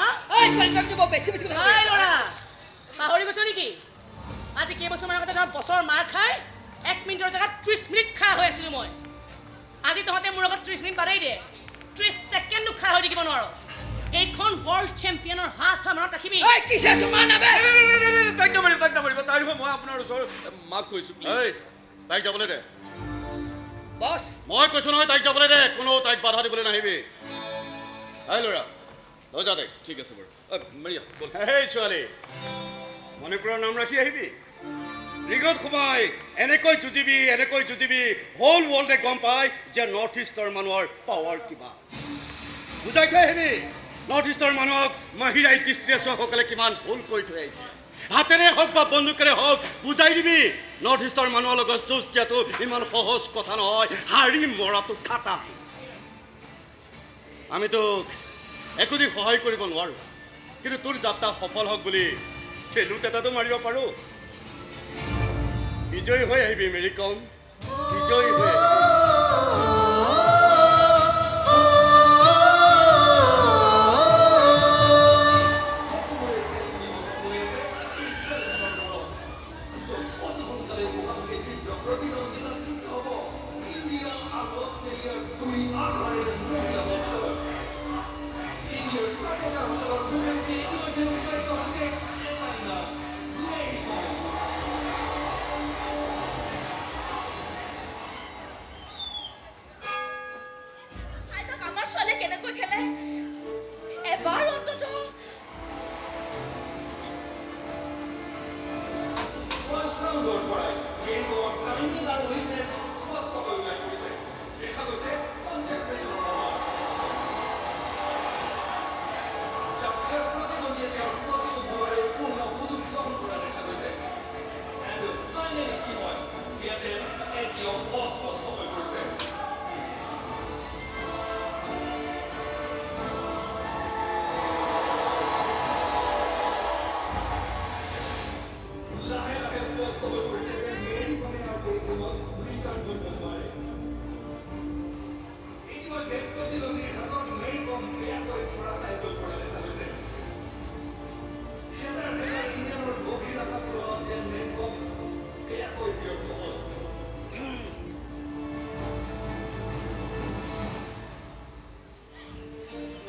বেছি বেছি ল'ৰা পাহৰি গৈছ নেকি? আজি কেইবছৰমানৰ আগতে ধৰ বছৰ মাৰ খাই 1 মিনিটৰ জেগাত 30 মিনিট খা হৈ আছিলোঁ মই। আজি তহঁতে মোৰ লগত 30 মিনিট বাদেই দে, 30 ছেকেণ্ডো খা হৈ থাকিব নোৱাৰ। এইখন ৱৰ্ল্ড চেম্পিয়নৰ হাত মনত ৰাখিবি। তাইক নামাৰিব তাইৰ মই আপোনাৰ ওচৰত মাফ কৰিছোঁ। তাইক যাবলৈ দে বছ। মই কৈছোঁ নহয়, তাইক যাবলৈ দে, কোনো তাইক বাধা দিবলৈ নাহিবি। এই ল'ৰা লৈ যা তাইক। ঠিক আছে বাৰু। সেই ছোৱালী মণিপুৰৰ নাম ৰাখি আহিবি। ৰিঙত সোমাই এনেকৈ যুঁজিবি হোল ৱৰ্ল্ডে গম পায় যে নৰ্থ ইষ্টৰ মানুহৰ পাৱাৰ কিমান। বুজাই থৈ আহিবি নৰ্থ ইষ্টৰ মানুহক মাহিৰাই দৃষ্টিৰে চোৱাসকলে কিমান ভুল কৰি থৈ আহিছে। হাতেৰে হওক বা বন্দুকেৰে হওক বুজাই দিবি নৰ্থ ইষ্টৰ মানুহৰ লগত যুঁজ দিয়াটো ইমান সহজ কথা নহয়, হাৰি মৰাটো খাটা। আমি তোক একোদিন সহায় কৰিব নোৱাৰোঁ, কিন্তু তোৰ যাত্ৰা সফল হওক বুলি চেলুট এটাতো মাৰিব পাৰোঁ। বিজয়ী হৈ আহিবি মেৰী কম, বিজয়ী হৈ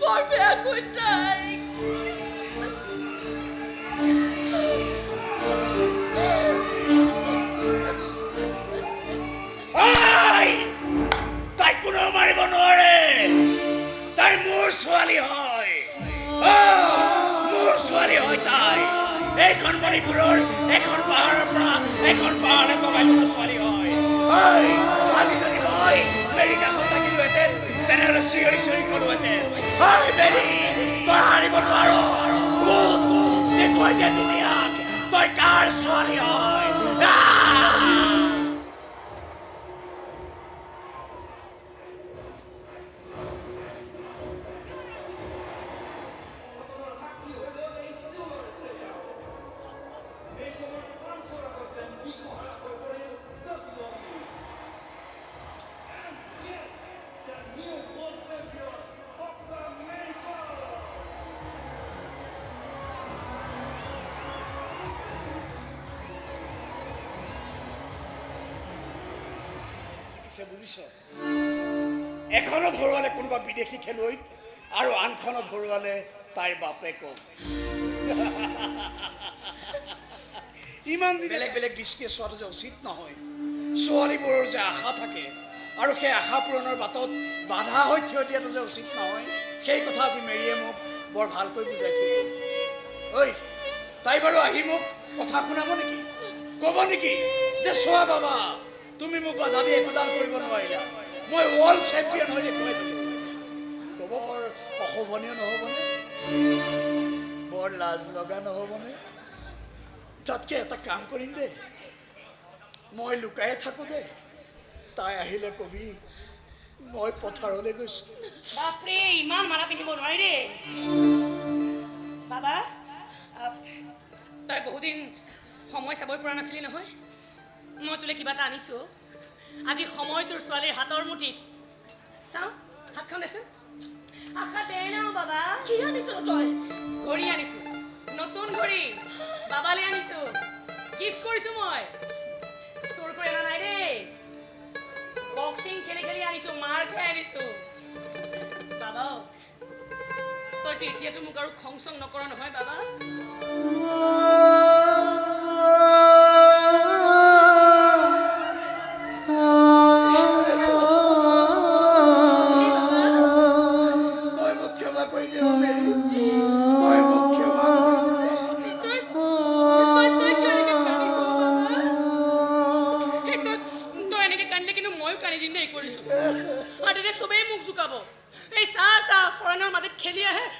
বৰ বেয়াকৈ তাইক তাই কোনো মাৰিব নোৱাৰে তাই মোৰ ছোৱালী হয় মোৰ ছোৱালী হয় তাই এইখন মণিপুৰৰ এখন পাহাৰৰ পৰা এখন পাহাৰে বগাই থকা ছোৱালী হয় আজি যদি হয় মেৰি কাষত থাকিলোহেঁতেন তেনেহ'লে চিঞৰি চিঞৰি গ'লোহেঁতেন মেৰি তই হাৰিব নোৱাৰ দেখুৱাই দিয়া দুনিয়াক তই কাৰ ছোৱালী হয় বুজিছ এখনত হৰুৱালে কোনোবা বিদেশী খেলুৱৈক আৰু আনখনত হৰুৱালে তাইৰ বাপেকক ইমান দিন বেলেগ বেলেগ দৃষ্টিয়ে চোৱাটো যে উচিত নহয় ছোৱালীবোৰৰ যে আশা থাকে আৰু সেই আশা পূৰণৰ বাটত বাধা হৈ থিয় দিয়াটো যে উচিত নহয় সেই কথা আজি মেৰিয়ে মোক বৰ ভালকৈ বুজাই থৈ গ'ল ঐ তাই বাৰু আহি মোক কথা শুনাব নেকি ক'ব নেকি যে চোৱা বাবা তুমি মোক বাধা দি একোডাল কৰিব নোৱাৰিলা মই ৱৰ্ল্ড চেম্পিয়ন হৈ দেখুৱাই দিলোঁ ক'ব বৰ অশোভনীয় নহ'বনে বৰ লাজ লগা নহ'বনে তাতকৈ এটা কাম কৰিম দে মই লুকাই থাকোঁ দে তাই আহিলে কবি মই পথাৰলৈ গৈছোঁ বাপৰে ইমান মালা পিন্ধিব নোৱাৰি দেই বাবা তই বহুদিন সময় চাবই পৰা নাছিলি নহয় মই তোলে কিবা এটা আনিছোঁ আজি সময় তোৰ ছোৱালীৰ হাতৰ মুঠিত চাওঁ হাতখন দেচোন আশা দে ন বাবা কি আনিছ তই ঘড়ী আনিছোঁ নতুন ঘড়ী বাবালৈ আনিছোঁ গিফ্ট কৰিছোঁ মই চোৰ কৰি অনা নাই দেই বক্সিং খেলি খেলি আনিছোঁ মাৰ খাই আনিছোঁ বাবা তইতো এতিয়াতো মোক আৰু খং চং নকৰ নহয় বাবা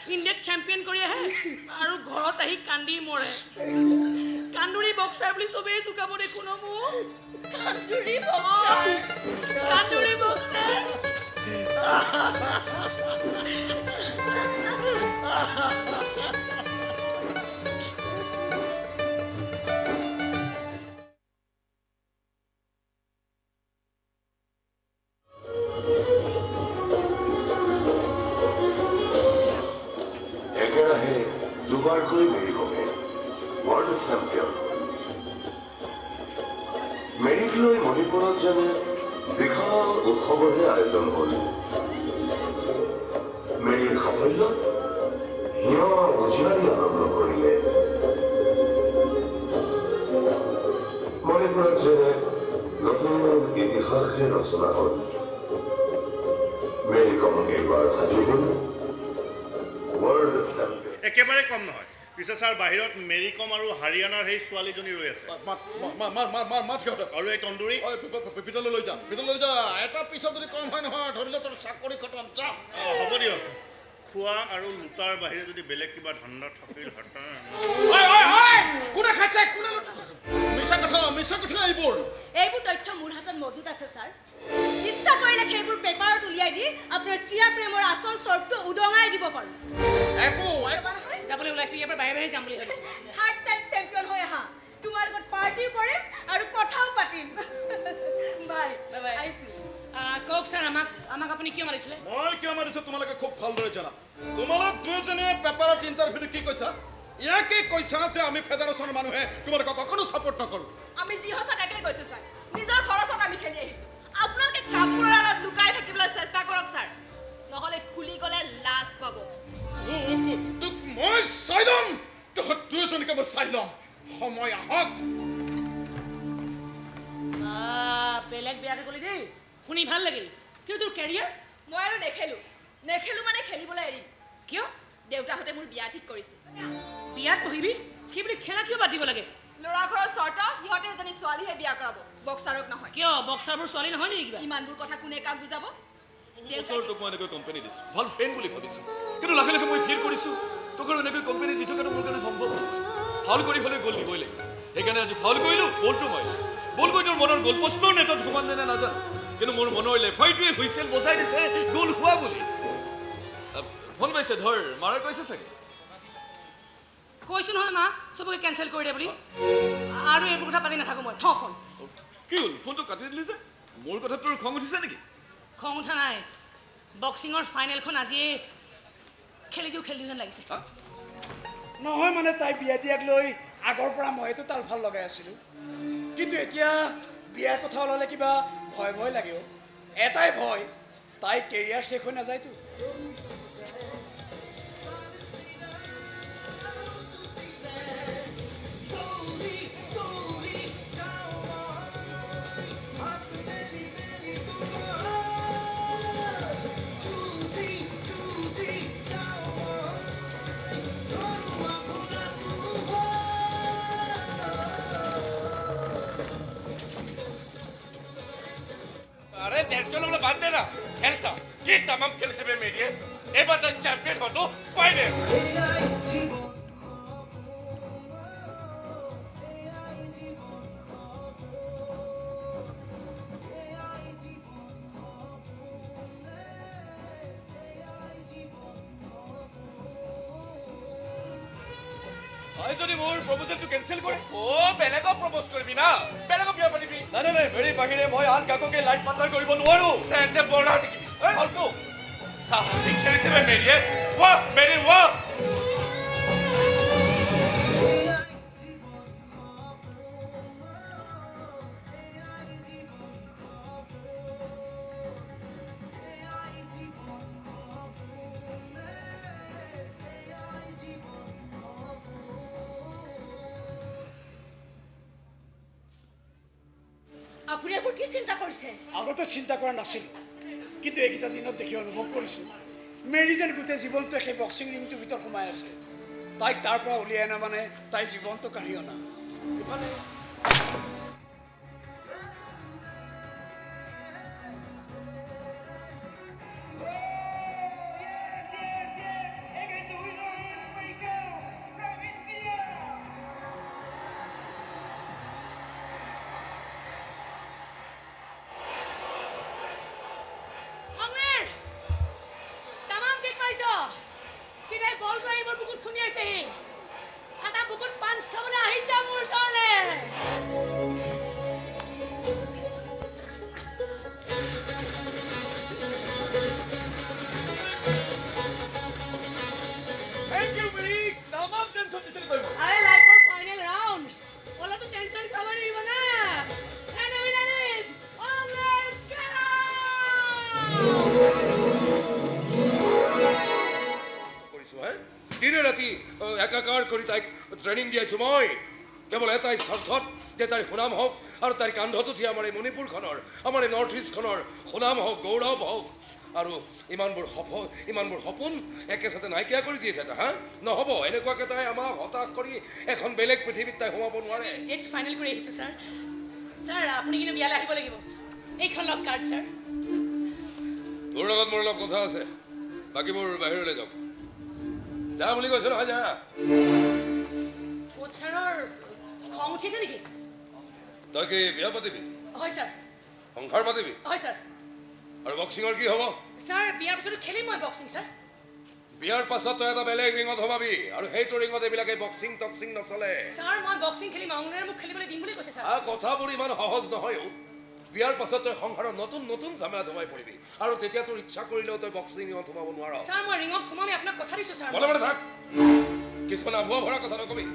ইণ্ডিয়াত চেম্পিয়ন কৰি আহে আৰু ঘৰত আহি কান্দি মৰে কান্দুৰি বক্সাৰ বুলি চবেই জোকাব দেখোন মোক কান্দুৰি বক্সাৰ দুবাৰকৈ মেৰি কমে ৱৰ্ল্ড চেম্পিয়ন মেৰিক লৈ মণিপুৰত যেনে বিশাল উৎসৱৰহে আয়োজন হ'ল মেৰিৰ সাফল্যত সিহঁৰ উজিয়াৰি আৰম্ভ কৰিলে মণিপুৰত যেনে নতুন ইতিহাসে ৰচনা হ'ল মেৰি কম এইবাৰ সাজু হ'ল ৱৰ্ল্ড চেম্পিয়ন একেবাৰে কম নহয় পিছে ছাৰ বাহিৰত মেৰী কম আৰু হাৰিয়ানাৰ সেই ছোৱালীজনী ৰৈ আছে মাত সিহঁতক আৰু এই তন্দুৰী ভিতৰলৈ লৈ যা এটা পিছত যদি কম হয় নহয় ধৰিলে তোৰ চাকৰি খতম যা হ'ব দিয়ক খোৱা আৰু লুটাৰ বাহিৰে যদি বেলেগ কিবা ধান্দা থাকিলহেঁতেন কোনে খাইছে কোনে মিছা কথা এইবোৰ এইবোৰ তথ্য মোৰ হাতত মজুত আছে ছাৰ ইচ্ছা কৰিলে সেইবোৰ পেপাৰত উলিয়াই দি আপোনাৰ ক্ৰীড়া প্ৰেমৰ আচল স্বৰূপটো উদঙাই দিব পাৰোঁ যাবলৈ ওলাইছোঁ ইয়াৰ পৰা বাহিৰে যাম বুলি ভাবিছোঁ থাৰ্ড টাইম চেম্পিয়ন হৈ আহা তোমাৰ লগত পাৰ্টিও কৰিম আৰু কথাও পাতিম বাই বাই আহিছোঁ কওক ছাৰ আমাক আপুনি কিয় মাতিছিলে মই কিয় মাতিছো তোমালোকে খুব ভালদৰে জানা তোমালোক দুয়োজনীয়ে পেপাৰত ইণ্টাৰভিউত কি কৈছা ইয়াকে কৈছা যে আমি ফেডাৰেশ্যনৰ মানুহে তোমালোকক অকণো ছাপোৰ্ট নকৰোঁ আমি যি সঁচা তাকেই কৈছোঁ ছাৰ নিজৰ খৰচত আমি খেলি আহিছোঁ আপোনালোকে কাপোৰৰ আঁৰত লুকাই থাকিবলৈ চেষ্টা কৰক ছাৰ নহ'লে খুলি গ'লে লাজ পাব তোক মই চাই ল'ম তহঁত দুয়োজনীকে মই চাই ল'ম সময় আহক বেলেগ বেয়াকৈ ক'লি দেই শুনি ভাল লাগিল কিন্তু তোৰ কেৰিয়াৰ মই আৰু নেখেলোঁ মানে খেলিবলৈ এৰিম কিয় দেউতাহঁতে মোৰ বিয়া ঠিক কৰিছে বিয়াত বহিবি সেই বুলি খেলা কিয় বাদ দিব লাগে ল'ৰা ঘৰৰ চৰ্ত সিহঁতে এজনী ছোৱালীহে বিয়া কৰাব বক্সাৰক নহয় কিয় বক্সাৰবোৰ ছোৱালী নহয় নেকি কিবা ইমানবোৰ কথা কোনে কাক বুজাব বছৰটোক মই এনেকৈ কোম্পানী দিছোঁ ভাল ফ্ৰেণ্ড বুলি ভাবিছোঁ কিন্তু লাহে লাহে মই ফিল কৰিছোঁ তোক আৰু এনেকৈ কোম্পানী দি থকাটো মোৰ কাৰণে সম্ভৱ নহয় ফাউল কৰি হ'লে গ'ল দিবই লাগিব সেইকাৰণে আজি ফাউল কৰিলোঁ বলটো মই বল কৰি তোৰ মনৰ গ'ল পষ্টৰ নেটত সোমান নে নাজানো কিন্তু মোৰ মনৰ লেফাইটোৱে হুইচেল বজাই দিছে গ'ল হোৱা বুলি ফোন পাইছে ধৰ মাৰাৰ কৈছে চাগে কৈছোঁ নহয় মা চবকে কেঞ্চেল কৰি দে বুলি আৰু এইবোৰ কথা পাতি নাথাকোঁ মই থওঁ ফোন কি হ'ল ফোনটো কাটি দিলি যে মোৰ কথাত তোৰ খং উঠিছে নেকি খং উঠা নাই বক্সিঙৰ ফাইনেলখন আজিয়ে খেলি দিওঁ যেন লাগিছে নহয় মানে তাই বিয়া দিয়াক লৈ আগৰ পৰা মইতো তাৰ ভাল লগাই আছিলোঁ কিন্তু এতিয়া বিয়াৰ কথা ওলালে কিবা ভয় লাগেও এটাই ভয় তাই কেৰিয়াৰ শেষ হৈ নাযায়তো अरे टेंशन वाला बात देना खेल सा ये तमाम खेल से मेरी है ए बार तक चैंपियन हो तो फाइनल তাই যদি মোৰ প্ৰপ'জেলটো কেঞ্চেল কৰে ओ बेलेगो प्रपोज करबी ना बेलेगो बिया पातिबी নাই মেৰি বাহিৰে মই আন কাককে লাইট পাৰ্টনাৰ কৰিব নোৱাৰোঁ तेंते बोला दिखी फालतू सा खेल से मेरी है वो मेरी वो আপুনি এইবোৰ কি চিন্তা কৰিছে আগতে চিন্তা কৰা নাছিলোঁ কিন্তু এইকেইটা দিনত দেখি অনুভৱ কৰিছোঁ মেৰী যেন গোটেই জীৱনটোৱে সেই বক্সিং ৰিংটোৰ ভিতৰত সোমাই আছে তাইক তাৰ পৰা উলিয়াই অনা মানে তাইৰ জীৱনটো কাঢ়ি অনা ইফালে দিনে ৰাতি একাকাৰ কৰি তাইক ট্ৰেইনিং দিয়াইছোঁ মই কেৱল এটাই স্বাৰ্থত যে তাইৰ সুনাম হওক আৰু তাইৰ কান্ধত উঠি আমাৰ এই মণিপুৰখনৰ আমাৰ এই নৰ্থ ইষ্টখনৰ সুনাম হওক গৌৰৱ হওক আৰু ইমানবোৰ সপোন একেচাতে নাইকিয়া কৰি দিছে এটা হা নহ'ব এনেকুৱাকৈ তাই আমাক হতাশ কৰি এখন বেলেগ পৃথিৱীত তাই সোমাব নোৱাৰে ডেট ফাইনেল কৰি আহিছোঁ ছাৰ ছাৰ আপুনি কিন্তু বিয়ালৈ আহিব লাগিব এইখন লগ কাৰ্ড ছাৰ তোৰ লগত মোৰ অলপ কথা আছে বাকীবোৰ বাহিৰলৈ যাওক যা বুলি কৈছে নহয় যা কোচ ছাৰৰ খং উঠিছে নেকি তই কি বিয়া পাতিবি হয় ছাৰ সংসাৰ পাতিবি হয় ছাৰ আৰু বক্সিঙৰ কি হ'ব ছাৰ বিয়াৰ পিছতো খেলিম মই বক্সিং ছাৰ বিয়াৰ পাছত তই এটা বেলেগ ৰিঙত সোমাবি আৰু সেইটো ৰিঙত এইবিলাকে বক্সিং টক্সিং নচলে ছাৰ মই বক্সিং খেলিম অংগনে মোক খেলিবলৈ দিম বুলি কৈছে ছাৰ কথাবোৰ ইমান সহজ নহয়ও বিয়াৰ পাছত তই সংসাৰত নতুন নতুন ঝামেলা সোমাই পৰিবি আৰু তেতিয়া তোৰ ইচ্ছা কৰিলেও তই বক্সিং ৰিঙত সোমাব নোৱাৰ ছাৰ মই ৰিঙত সোমামি আপোনাক কথা দিছোঁ ছাৰ মনে মনে থাক কিছুমান আভুৱা ভৰা কথা নকবি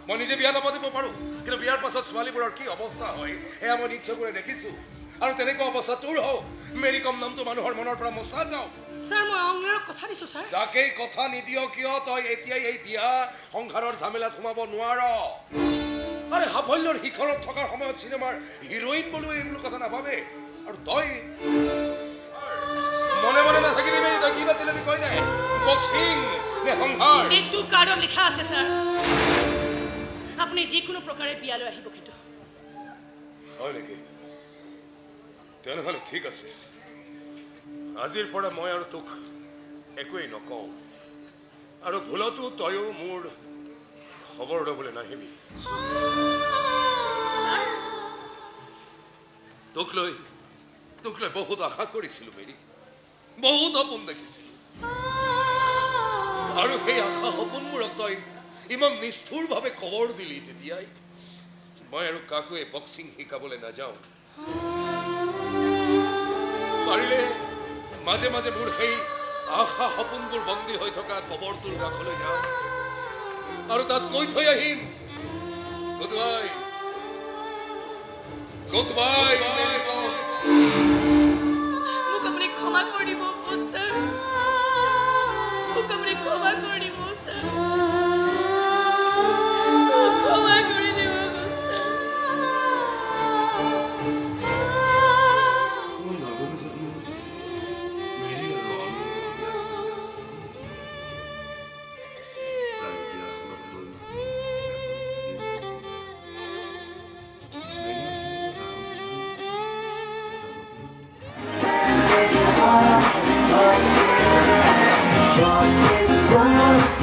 মই নিজে বিয়া নাপাতিব পাৰোঁ কিন্তু বিয়াৰ পাছত ছোৱালীবোৰৰ কি অৱস্থা হয় সেয়া মই নিশ্চয় দেখিছোঁ আৰু তেনেকুৱা অৱস্থা তোৰ হওক মেৰী কম নামটো মানুহৰ মনৰ পৰা মচা যাওক ছাৰ মই অংগনেৰক কথা দিছোঁ ছাৰ যাকেই কথা নিদিয় কিয় তই এতিয়াই এই বিয়া সংসাৰৰ ঝামেলাত সোমাব নোৱাৰ আৰে সাফল্যৰ শিখৰত থকাৰ সময়ত চিনেমাৰ হিৰোইন বোলো এইবোৰ কথা নাভাবে আৰু তই মনে মনে নাথাকিবি মেৰী তই কি বাচিলে কৈ নাই বক্সিং নে সংসাৰ এইটো কাৰ্ডত লিখা আছে ছাৰ আপুনি যিকোনো প্ৰকাৰে বিয়ালৈ আহিব কিন্তু হয় নেকি তেনেহ'লে ঠিক আছে আজিৰ পৰা মই আৰু তোক একোৱেই নকওঁ আৰু ভুলতো তয়ো মোৰ খবৰ ল'বলৈ নাহিবি তোক লৈ বহুত আশা কৰিছিলোঁ মেৰী বহুত সপোন দেখিছিলোঁ আৰু সেই আশা সপোনবোৰক তই ইমান নিষ্ঠুৰভাৱে খবৰ দিলি যেতিয়াই মই আৰু কাকোৱে বক্সিং শিকাবলৈ নাযাওঁ পাৰিলে মাজে মাজে মোৰ সেই আশা সপোনবোৰ বন্দী হৈ থকা কবৰটোৰ কাষলৈ যাওঁ আৰু তাত কৈ থৈ আহিম গুডবাই মোক আপুনি ক্ষমা কৰি দিব কোচ ছাৰ মোক আপুনি ক্ষমা কৰি দিব ছাৰ ক্ষমা কৰি দিব Koch sir God says,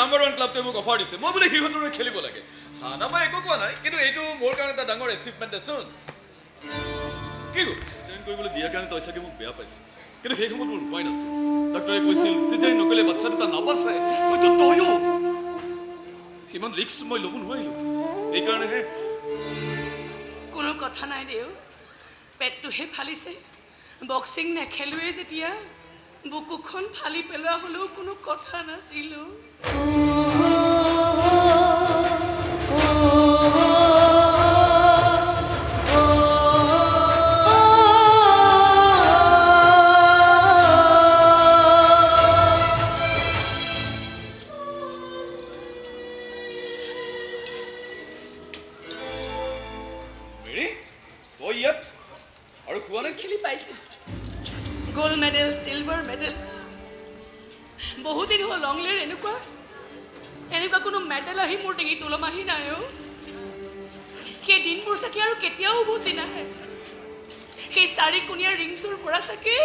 number 1 ক্লাবটোৱে মোক অফাৰ দিছে মই বোলে সিহঁতৰ খেলিব লাগে নাপাই একো কোৱা নাই কিন্তু এইটো মোৰ কাৰণে এটা ডাঙৰ এচিভমেণ্ট দেচোন কি চিজাৰিন কৰিবলৈ দিয়াৰ কাৰণে তই চাগে মোক বেয়া পাইছ কিন্তু সেই সময়ত মোৰ উপায় নাছিল ডক্টৰে কৈছিল চিজাৰিন নকৰিলে বাচ্চা দুটা নাবাচে হয়তো তয়ো সিমান ৰিক্স মই ল'ব নোৱাৰিলোঁ এইকাৰণেহে কোনো কথা নাই দেউ পেটটোহে ফালিছে বক্সিং নেখেলোৱে যেতিয়া বুকুখন ফালি পেলোৱা হ'লেও কোনো কথা নাছিলো খেলি পাইছে গোল্ড মেডেল সিলভাৰ মেডেল বহুদিন হ'ল লংলেৰ এনেকুৱা কোনো মেডেল আহি মোৰ ডিঙিত ওলমাহি নাই সেই দিনবোৰ চাগে আৰু কেতিয়াও উভতি নাহে সেই চাৰিকোণীয়া ৰিংটোৰ পৰা চাগে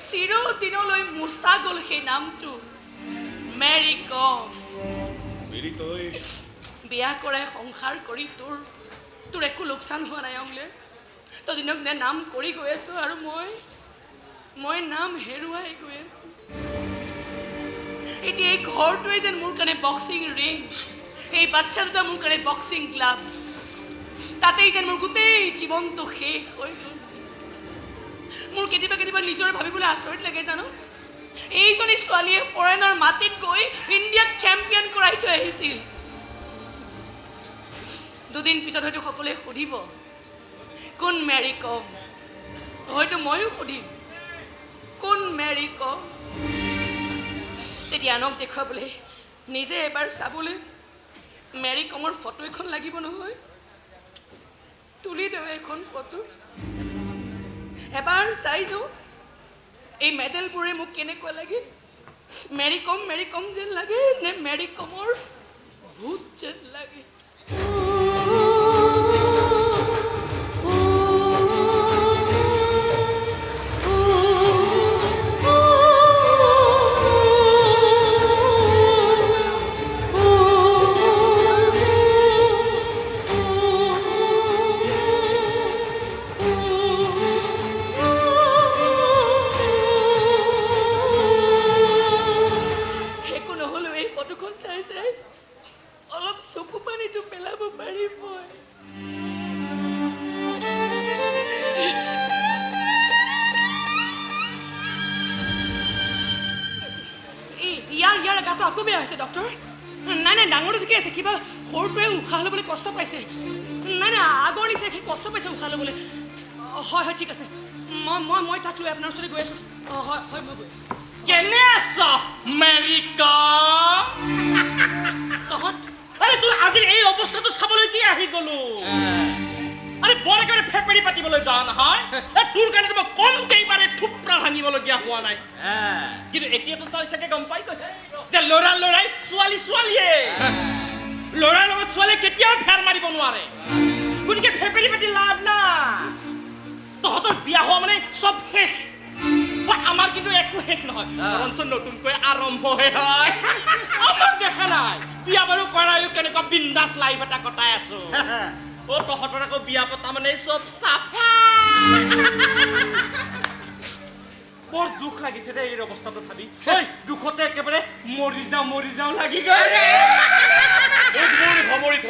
চিৰদিনলৈ মোচা গ'ল সেই নামটো মেৰী কম বিয়া কৰাই সংসাৰ কৰি তোৰ একো লোকচান হোৱা নাই অংলেৰ তই দিনক দিনে নাম কৰি গৈ আছো আৰু মই নাম হেৰুৱাই গৈ আছো এতিয়া এই ঘৰটোৱে যেন মোৰ কাৰণে বক্সিং ৰিং এই বাচ্চা দুটা মোৰ কাৰণে বক্সিং গ্লাভছ তাতেই যেন মোৰ গোটেই জীৱনটো শেষ হৈ গ'ল মোৰ কেতিয়াবা নিজৰ ভাবিবলৈ আচৰিত লাগে জানো এইজনী ছোৱালীয়ে ফৰেনৰ মাটিত গৈ ইণ্ডিয়াক চেম্পিয়ন কৰাই থৈ আহিছিল দুদিন পিছত হয়তো সকলোৱে সুধিব কোন মেৰী কম হয়তো ময়ো সুধিম কোন মেৰী কম তেতিয়া আনক দেখুৱাবলৈ নিজে এবাৰ চাবলৈ মেৰী কমৰ ফটো এখন লাগিব নহয় তুলি দেওঁ এখন ফটো এবাৰ চাই যাওঁ এই মেডেলবোৰে মোক কেনেকুৱা লাগে মেৰী কম যেন লাগে নে মেৰী কমৰ ভূত যেন লাগে আকৌ বেয়া হৈছে ডক্টৰ নাই ডাঙৰটো ঠিকে আছে কিবা সৰুটোৱে উশাহ ল'বলৈ কষ্ট পাইছে নাই আগৰ নিচিনা সেই কষ্ট পাইছে উশাহ ল'বলৈ হয় ঠিক আছে মই তাক লৈ আপোনাৰ ওচৰলৈ গৈ আছোঁ হয় মই গৈ আছোঁ কেনে আছ মেৰী কম তহঁত আৰে তোৰ আজি এই অৱস্থাটো চাবলৈ কি আহি গ'লো আৰে বৰ একেবাৰে ফেপেৰি পাতিবলৈ যাওঁ নহয় তোৰ কাৰণে মই কম কেইবাৰে থুপৰা ভাঙিবলগীয়া হোৱা নাই কিন্তু এতিয়াতো তই চাগে গম পাই গৈছে যে ল'ৰাই ছোৱালীয়ে ল'ৰাৰ লগত ছোৱালীয়ে কেতিয়াও ফেৰ মাৰিব নোৱাৰে গতিকে ফেপেৰি পাতি লাভ নাই তহঁতৰ বিয়া হোৱা মানে চব শেষ আমাৰ কিন্তু একো শেষ নহয় বৰঞ্চ নতুনকৈ আৰম্ভহে হয় আমাক দেখা নাই বিয়া বাৰু কৰায়ো কেনেকুৱা বিন্দাছ লাইফ এটা কটাই আছো তহঁতৰ আকৌ বিয়া পতা মানে চব চাফা বৰ দুখ লাগিছে দে এই অৱস্থাটো ভাবি দুখতে একেবাৰে মৰি যাওঁ লাগি গ'ল সামৰি থ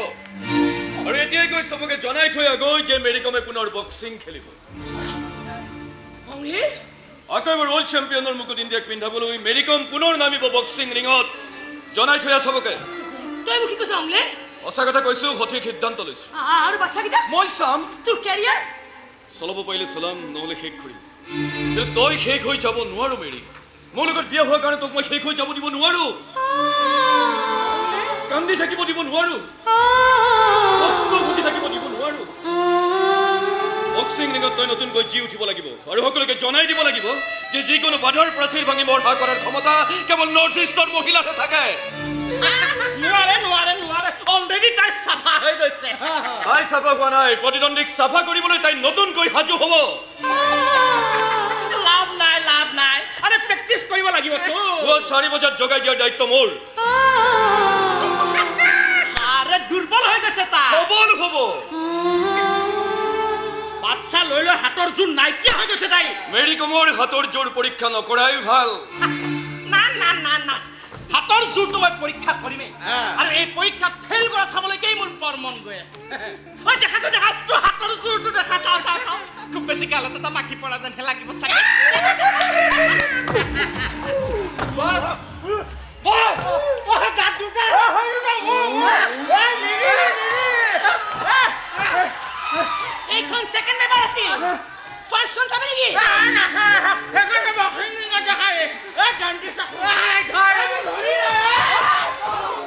আৰু এতিয়াই গৈ চবকে জনাই থৈ গৈ যে মেৰী কমে পুনৰ বক্সিং খেলিব আকৌ এবাৰ ৱৰ্ল্ড চেম্পিয়নৰ মুকুট ইণ্ডিয়াক পিন্ধাবলৈ মেৰী কম পুনৰ নামিব বক্সিং ৰিঙত জনাই থৈ চবকে তই মোক কি কৈছ অংলে সঁচা কথা কৈছো সঠিক সিদ্ধান্ত লৈছো আৰু বাচ্চাকেইটা মই চাম তোৰ কেৰিয়াৰ চলাব পাৰিলে চলাম নহ'লে শেষ কৰিম তই শেষ হৈ যাব নোৱাৰো মেৰী মোৰ লগত বিয়া হোৱাৰ কাৰণে তোক মই শেষ হৈ যাব দিব নোৱাৰো কান্দি থাকিব দিব নোৱাৰো কষ্ট ভুগি থাকিব দিব নোৱাৰো বক্সিং ৰিঙত তই নতুনকৈ জি উঠিব লাগিব আৰু সকলোকে জনাই দিব লাগিব যে যিকোনো বাধাৰ প্ৰাচীৰ ভাঙি মৰ্ধা কৰাৰ ক্ষমতা কেৱল নৰ্থ ইষ্টৰ মহিলাহে থাকে নোৱাৰে অলৰেডি তাই চাফা হৈ গৈছে তাই চাফা হোৱা নাই প্ৰতিদ্বন্দ্বীক চাফা কৰিবলৈ তাই নতুনকৈ সাজু হ'ব লাভ নাই আৰে প্ৰেক্টিচ কৰিব লাগিব তো 4 বজাত জগাই দিয়াৰ দায়িত্ব মোৰ আছে তাৰ হ'ব নহ'ব বাচ্চা লৈ লৈ হাতৰ জোৰ নাইকিয়া হৈ গৈছে তাই মেৰী কমৰ হাতৰ জোৰ পৰীক্ষা নকৰাই ভাল না না না না হাতৰ জোৰটো মই পৰীক্ষা কৰিমেই আৰু এই পৰীক্ষাত ফেইল কৰা চাবলৈকেই মোৰ বৰ মন গৈ আছে ঐ দেখা তোৰ হাতৰ জোৰটো দেখা চাওঁ চাওঁ চাওঁ খুব বেছি গালত এটা মাখি পৰা যেনহে লাগিব চাগে বছ বছ দাঁত দুটা এইখন ছেকেণ্ড পেপাৰ আছিল ফাৰ্ষ্টখন চাবি নেকি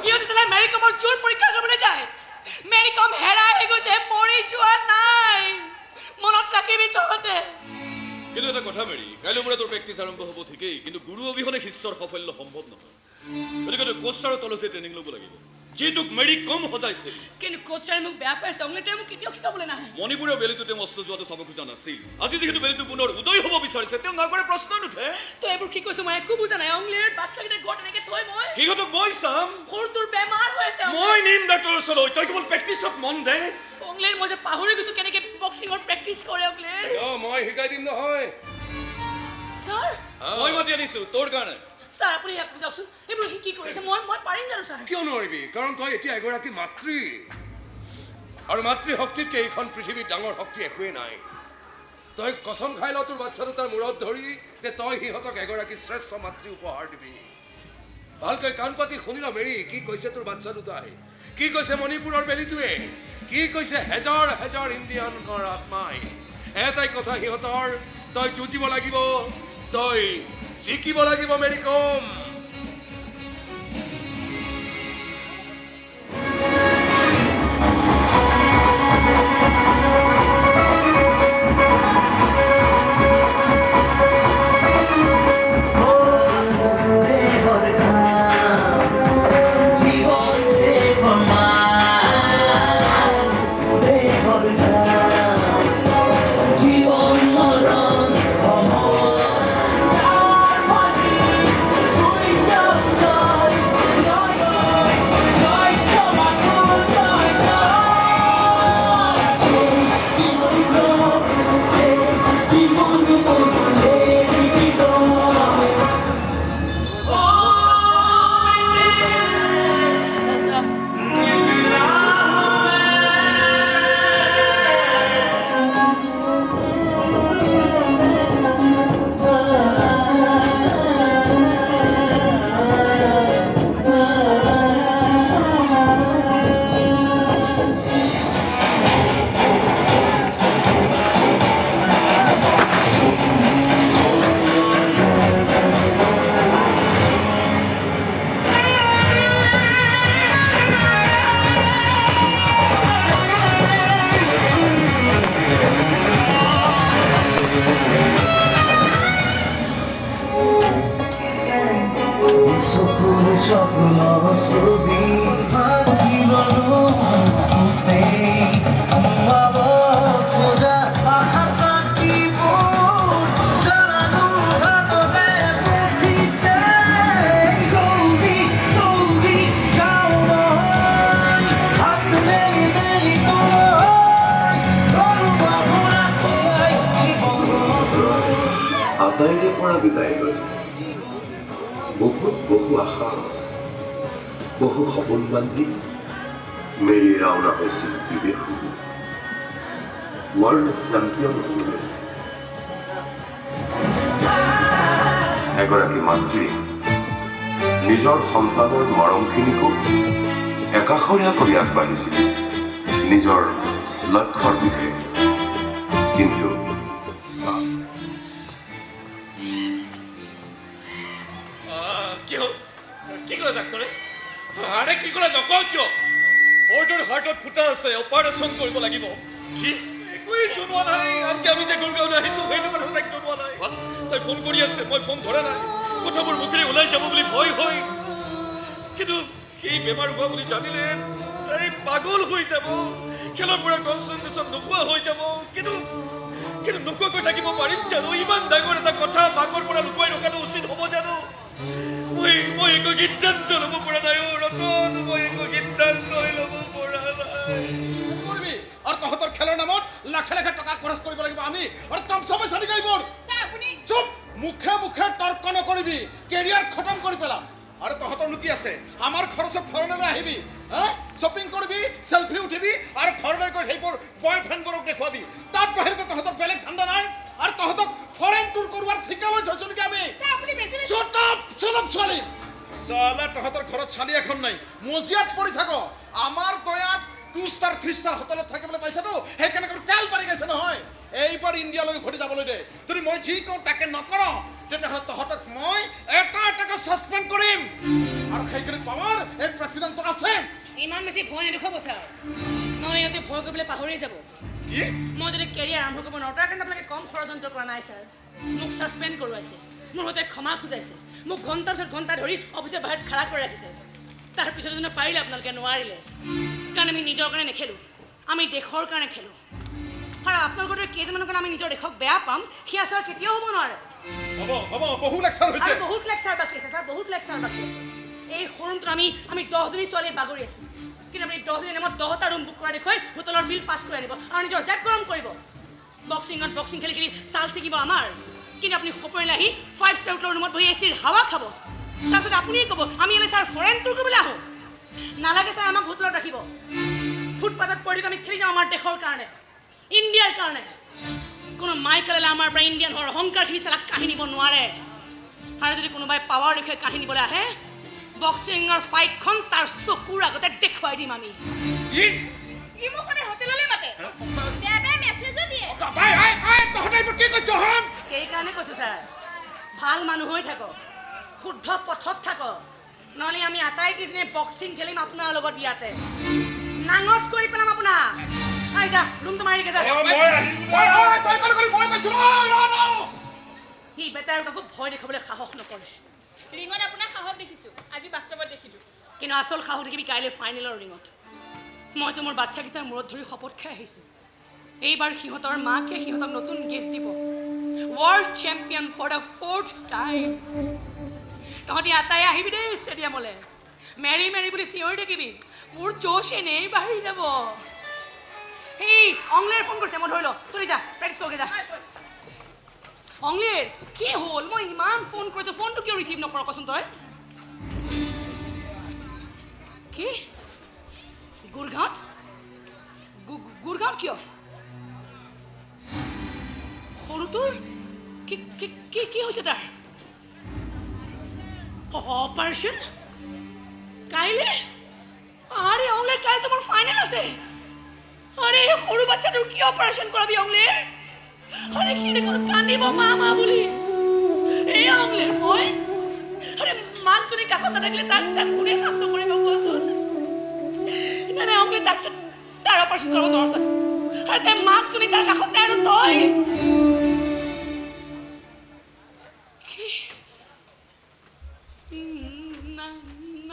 ইহঁতে চালে মেৰী কমৰ জোৰ পৰীক্ষা কৰিবলৈ যায় মেৰী কম হেৰাই হৈ গৈছে মৰি যোৱা নাই মনত ৰাখিবি তহঁতে কিন্তু এটা কথা মেৰী কাইলৈ পৰা তোৰ প্ৰেক্টিছ আৰম্ভ হ'ব ঠিকেই কিন্তু গুৰু অবিহনে শিষ্যৰ সাফল্য সম্ভৱ নহয় গতিকে তই কোচাৰৰ তলতে ট্ৰেইনিং ল'ব লাগিব যিটোক মেৰী কম সজাইছিল কিন্তু কোচাৰে মোক বেয়া পাইছে অংলেটে মোক কেতিয়াও শিকাবলৈ নাহে মণিপুৰৰ বেলিটো তেওঁ অস্ত যোৱাটো চাব খোজা নাছিল আজি যিহেতু বেলিটো পুনৰ উদয় হ'ব বিচাৰিছে তেওঁ নাগৰে প্ৰশ্ন নুঠে তই এইবোৰ কি কৈছ মই একো বুজা নাই অংলেৰ বাচ্চাকেইটা ঘৰত এনেকে থৈ মই সিহঁতক মই চাম সৰুটোৰ বেমাৰ হৈ আছে মই নিম ডাক্তৰৰ ওচৰলৈ তই কেৱল প্ৰেক্টিছত মন দে অংলেৰ মই যে পাহৰি গৈছো কেনেকে বক্সিঙৰ প্ৰেক্টিচ কৰে অংলেৰ মই শিকাই দিম নহয় ছাৰ মই মাতি আনিছো তোৰ কাৰণে ছাৰ আপুনি ইয়াক বুজাওকচোন এইবোৰ সি কি কৰিছে মই পাৰিম জানো ছাৰ কিয় নোৱাৰিবি কাৰণ তই এতিয়া এগৰাকী মাতৃ আৰু মাতৃ শক্তিতকৈ এইখন পৃথিৱীত ডাঙৰ শক্তি একোৱেই নাই তই কচম খাই ল তোৰ বাচ্ছা দুটাৰ মূৰত ধৰি যে তই সিহঁতক এগৰাকী শ্ৰেষ্ঠ মাতৃ উপহাৰ দিবি ভালকৈ কাণ পাতি শুনি ল মেৰী কি কৈছে তোৰ বাচ্ছা দুটাই কি কৈছে মণিপুৰৰ বেলিটোৱে কি কৈছে হেজাৰ হেজাৰ ইণ্ডিয়ানৰ আত্মাই এটাই কথা সিহঁতৰ তই যুঁজিব লাগিব তই জিকিব লাগিব মেৰী কম আটাইৰে পৰা বিদায় লৈ বহু আশা বহু সপোন বান্ধি মেৰী ৰাওনা হৈছিল বিদেশলৈ ৱৰ্ল্ড চেম্পিয়ন হ'বলৈ এগৰাকী মাতৃ নিজৰ সন্তানৰ মৰমখিনিকো একাষৰীয়া কৰি আগবাঢ়িছিল নিজৰ লক্ষ্যৰ দিশে কিন্তু কি ক'লে ডাক্তৰে আৰে কি ক'লে নকওঁ কিয় ফৰ্ডৰ হাৰ্টত ফুটা আছে অপাৰেশ্যন কৰিব লাগিব কি একোৱেই জনোৱা নাই আনকি আমি যে গুৰগাঁৱলৈ আহিছোঁ সেইটো কথা তাইক জনোৱা নাই তাই ফোন কৰি আছে মই ফোন ধৰা নাই কথাবোৰ মুখেৰে ওলাই যাব বুলি ভয় হয় কিন্তু সেই বেমাৰ হোৱা বুলি জানিলে তাই পাগল হৈ যাব খেলৰ পৰা কনচেনট্ৰেশ্যন নোপোৱা হৈ যাব কিন্তু নোকোৱাকৈ থাকিব পাৰিম জানো ইমান ডাঙৰ এটা কথা মাকৰ পৰা লুকুৱাই ৰখাটো উচিত হ'ব জানো মই একো সিদ্ধান্ত ল'ব পৰা নাই ৰতন মই একো সিদ্ধান্ত ল'ব পৰা নাই লাখে লাখে টকা খৰচ কৰিব লাগিব আমি আৰু তামচামে চালি গাইবোৰ স্যাৰ আপুনি চুপ মুখে মুখে তৰ্ক নকৰিবি কেৰিয়াৰ খতম কৰি পেলাম আৰু তহঁতৰনো কি আছে আমাৰ খৰচত ফৰেনলৈ আহিবি হা শ্বপিং কৰিবি সেলফি উঠিবি আৰু ফৰেনৰ গৈ সেইবোৰ বয়ফ্ৰেণ্ডবোৰক দেখুৱাবি তাত বাহিৰতে তহঁতৰ বেলেগ ধান্দা নাই আৰু তহঁতক ফৰেন টুৰ কৰোৱাৰ ঠিকা লৈ থৈছোঁ নেকি আমি স্যাৰ আপুনি বেছি চুপ ছোৱালী চালা তহঁতৰ ঘৰত চালি এখন নাই মজিয়াত পৰি থাক আমাৰ দয়াত 2 ষ্টাৰ 3 ষ্টাৰ হোটেলত থাকিবলৈ পাইছাতো সেইকাৰণে তেল পাৰি গৈছে নহয় এইবাৰ ইণ্ডিয়ালৈ ঘূৰি যাবলৈ দে যদি মই যি কওঁ তাকে নকৰ তেতিয়াহ'লে তহঁতক মই এটাকৈ ছাছপেণ্ড কৰিম আৰু সেইখিনি পাৱাৰ এই প্ৰেচিডেণ্টৰ আছে ইমান বেছি ভয় নেদেখাব ছাৰ নহ'লে ইহঁতে ভয় কৰিবলৈ পাহৰি যাব কি মই যদি কেৰিয়াৰ আৰম্ভ কৰিব নোৱাৰোঁ তাৰ কাৰণে আপোনালোকে কম ষড়যন্ত্ৰ কৰা নাই ছাৰ মোক ছাছপেণ্ড কৰোৱাইছে মোৰ সৈতে ক্ষমা খোজাইছে মোক ঘণ্টাৰ পিছত ঘণ্টা ধৰি অফিচৰ বাহিৰত খাৰা কৰি ৰাখিছে তাৰপিছত যেনে পাৰিলে আপোনালোকে নোৱাৰিলে কাৰণ আমি নিজৰ কাৰণে নেখেলোঁ আমি দেশৰ কাৰণে খেলোঁ আৰু আপোনালোকৰ দৰে কেইজনমানৰ কাৰণে আমি নিজৰ দেশক বেয়া পাম সেয়া ছাৰ কেতিয়াও হ'ব নোৱাৰে হ'ব বহু লেকচাৰ হৈছে আৰু বহুত লেকচাৰ বাকী আছে ছাৰ বহুত লেকচাৰ বাকী আছে এই শোৰুমটোত আমি 10জনী ছোৱালীয়ে বাগৰি আছোঁ কিন্তু আপুনি 10জনী নামত 10টা ৰুম বুক কৰা দেখুৱাই হোটেলৰ বিল পাছ কৰি আনিব আৰু নিজৰ জেট গৰম কৰিব বক্সিং খেলি চাল ছিকিব আমাৰ কিন্তু আপুনি সপৰিলে আহি 5 ষ্টাৰ হোটেলৰ ৰুমত বহি এচিৰ হাৱা খাব তাৰপিছত আপুনিয়ে ক'ব আমি ইয়ালৈ ছাৰ ফৰেন টুৰ কৰিবলৈ আহোঁ নালাগে ছাৰ আমাক হোটেলত ৰাখিব ফুটপাথত পৰি আমি খেলি যাওঁ আমাৰ দেশৰ কাৰণে ইণ্ডিয়াৰ কাৰণে কোনো মাইকেলে আমাৰ পৰা ইণ্ডিয়ান হোৱাৰ অহংকাৰখিনি চালাক কাঢ়ি নিব নোৱাৰে আৰু যদি কোনোবাই পাৱাৰ দেখুৱাই কাঢ়ি নিবলৈ আহে বক্সিঙৰ ফাইটখন তাৰ চকুৰ আগতে দেখুৱাই দিম আমি ই মোক সদায় হোটেললৈ মাতে বেয়া বেয়া মেছেজো দিয়ে সেইকাৰণে কৈছোঁ ছাৰ ভাল মানুহ হৈ থাকক শুদ্ধ পথত থাকক নহ'লে আমি আটাইকেইজনীয়ে বক্সিং খেলিম আপোনাৰ লগত ইয়াতে নাঙঠ কৰি পেলাম আপোনাক আইজা ৰুমটো মাৰি যা সি বেটাৰ কাকো ভয় দেখাবলৈ সাহস নকৰে ৰিঙত আপোনাৰ সাহস দেখিছোঁ আজি বাস্তৱত দেখিলোঁ কিন্তু আচল সাহস দেখিবি কাইলৈ ফাইনেলৰ ৰিঙত মইতো মোৰ বাচ্চাকেইটাৰ মূৰত ধৰি শপত খাই আহিছোঁ এইবাৰ সিহঁতৰ মাকে সিহঁতক নতুন গিফ্ট দিব world champion for the 4th time তহঁতি আটাই আহিবি দেই ষ্টেডিয়ামলৈ মেৰি মেৰি বুলি চিঞৰি থাকিবি মোৰ জোচ এনেই বাঢ়ি যাব এই অংলেৰ ফোন কৰিছে মই ধৰি ল তই যা প্ৰেক্টিছ কৰগে যা অংলেৰ কি হ'ল মই ইমান ফোন কৰিছোঁ ফোনটো কিয় ৰিচিভ নকৰ কচোন তই কি গুৰগাঁৱত গুৰগাঁৱত কিয় সৰুটোৰ কি হৈছে তাৰ অপাৰেশ্যন কাইলৈ আৰে অংলেৰ কাল তোমাৰ ফাইনাল আছে আৰে সৰু বাচ্চাটোৰ কি অপাৰেশন কৰাবি অংলেৰ আৰে কি দেখো কান্দিব মা বলি এই অংলেৰ মই আৰে মাকজনী কাষত নাথাকিলে তাক কোনে শান্ত কৰিব কোৱাচোন নাই অংলে তাৰ অপাৰেশ্যন কৰিব নোৱাৰো আৰে তাই মাকজনী তাৰ কাষত নাই আৰু তই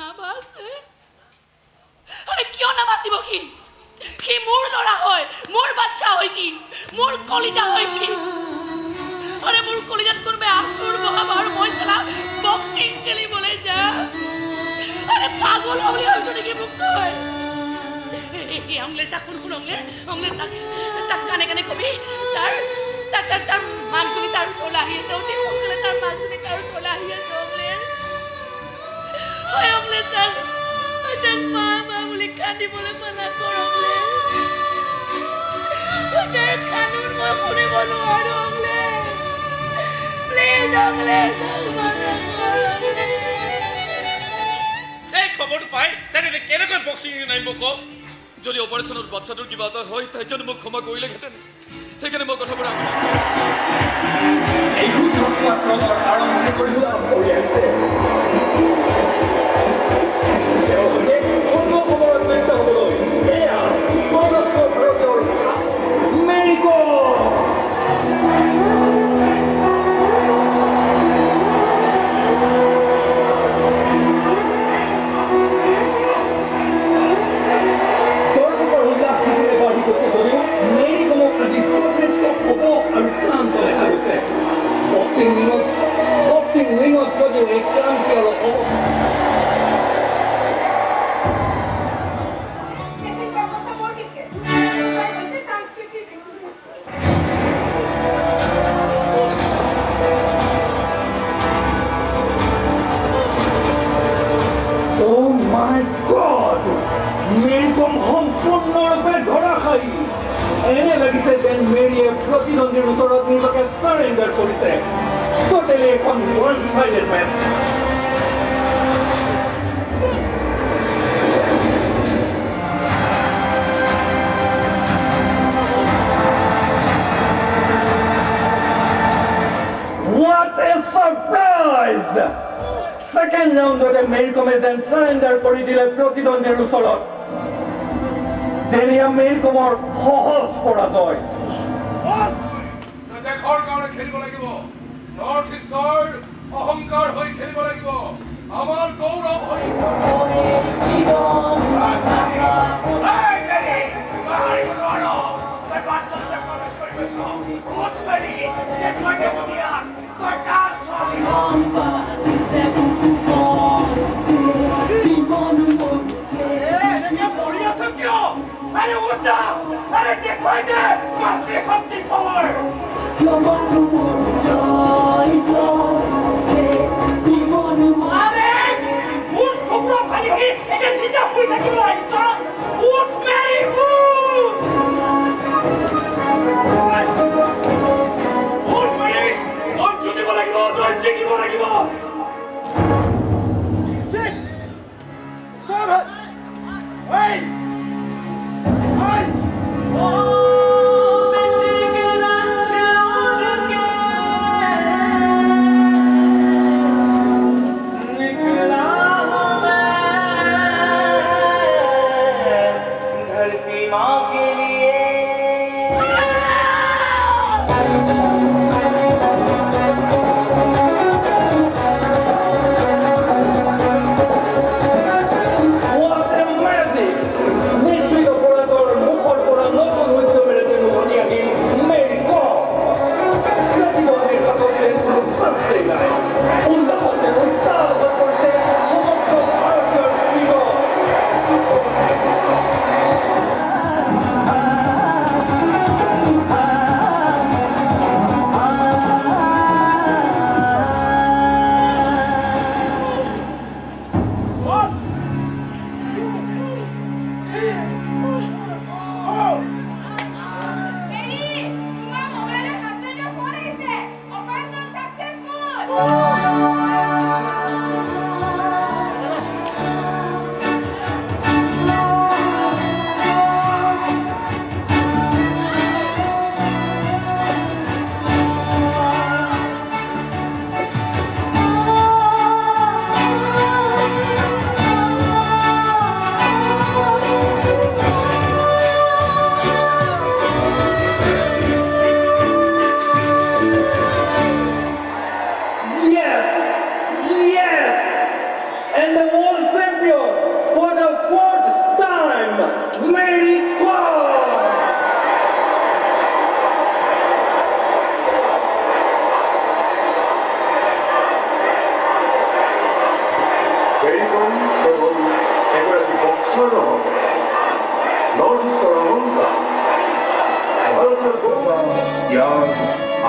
নাবাছে আৰে কিয় নাবাচিব সি মোৰ ল'ৰা হয় মোৰ বাচ্চা হয় কি মোৰ কলিজা হয় কি আৰে মোৰ কলিজাত কোনোবাই আচুৰ বহাব আৰু মই চালা বক্সিং খেলিবলৈ যা আৰে পাগল হ'বলে হৈছো নেকি মোক তই এই অংলে চাকুৰ অংলে তাক কানে কবি তাৰ মাকজনী তাৰ ওচৰলৈ আহি আছে অতি সোনকালে তাৰ মাকজনী তাৰ ওচৰলৈ আহি আছে অংলে তাক মা বুলি কান্দিবলৈ মানা কৰ অংলে তাই কান্দোন মই শুনিব নোৱাৰো অংলে প্লিজ অংলে এই খবৰটো পাই তেনেহ'লে কেনেকৈ বক্সিং নামিব কওক যদি অপাৰেশ্যনত বাচ্চাটোৰ কিবা এটা হয় তাইজনে মোক ক্ষমা কৰিলেহেঁতেন সেইকাৰণে মই কথাবোৰ এই আৰম্ভণি কৰি আহিছে সম্পূৰ্ণৰূপে ধৰাশায়ী এনে লাগিছে যেন মেৰিয়ে প্ৰতিদ্বন্দ্বীৰ ওচৰত নিজকে চাৰেণ্ডাৰ কৰিছে টোটেলি এখন one sided match What a surprise! Second round of Mary Kom যেন সারেন্ডার কৰি দিলে প্ৰতিদ্বন্দ্বীৰ ওচৰত যেনিয়া মেৰী কমৰ সহজ পৰাজয় দেশৰ কাৰণে খেলিব লাগিব নৰ্থ ইষ্টৰ অহংকাৰ হৈ খেলিব লাগিব আমাৰ গৌৰৱ হৈ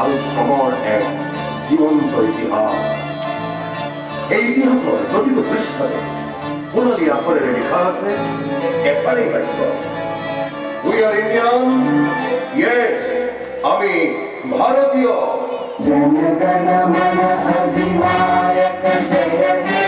আৰু শ্ৰমৰ এক জীৱন্ত ইতিহাস এই ইতিহাসৰ প্ৰতিটো পৃষ্ঠাতে সোণালী আখৰেৰে লিখা আছে এটাই বাক্য উই আৰ ইণ্ডিয়ান ইয়েছ আমি ভাৰতীয় জনগণ মন অধিনায়ক জয়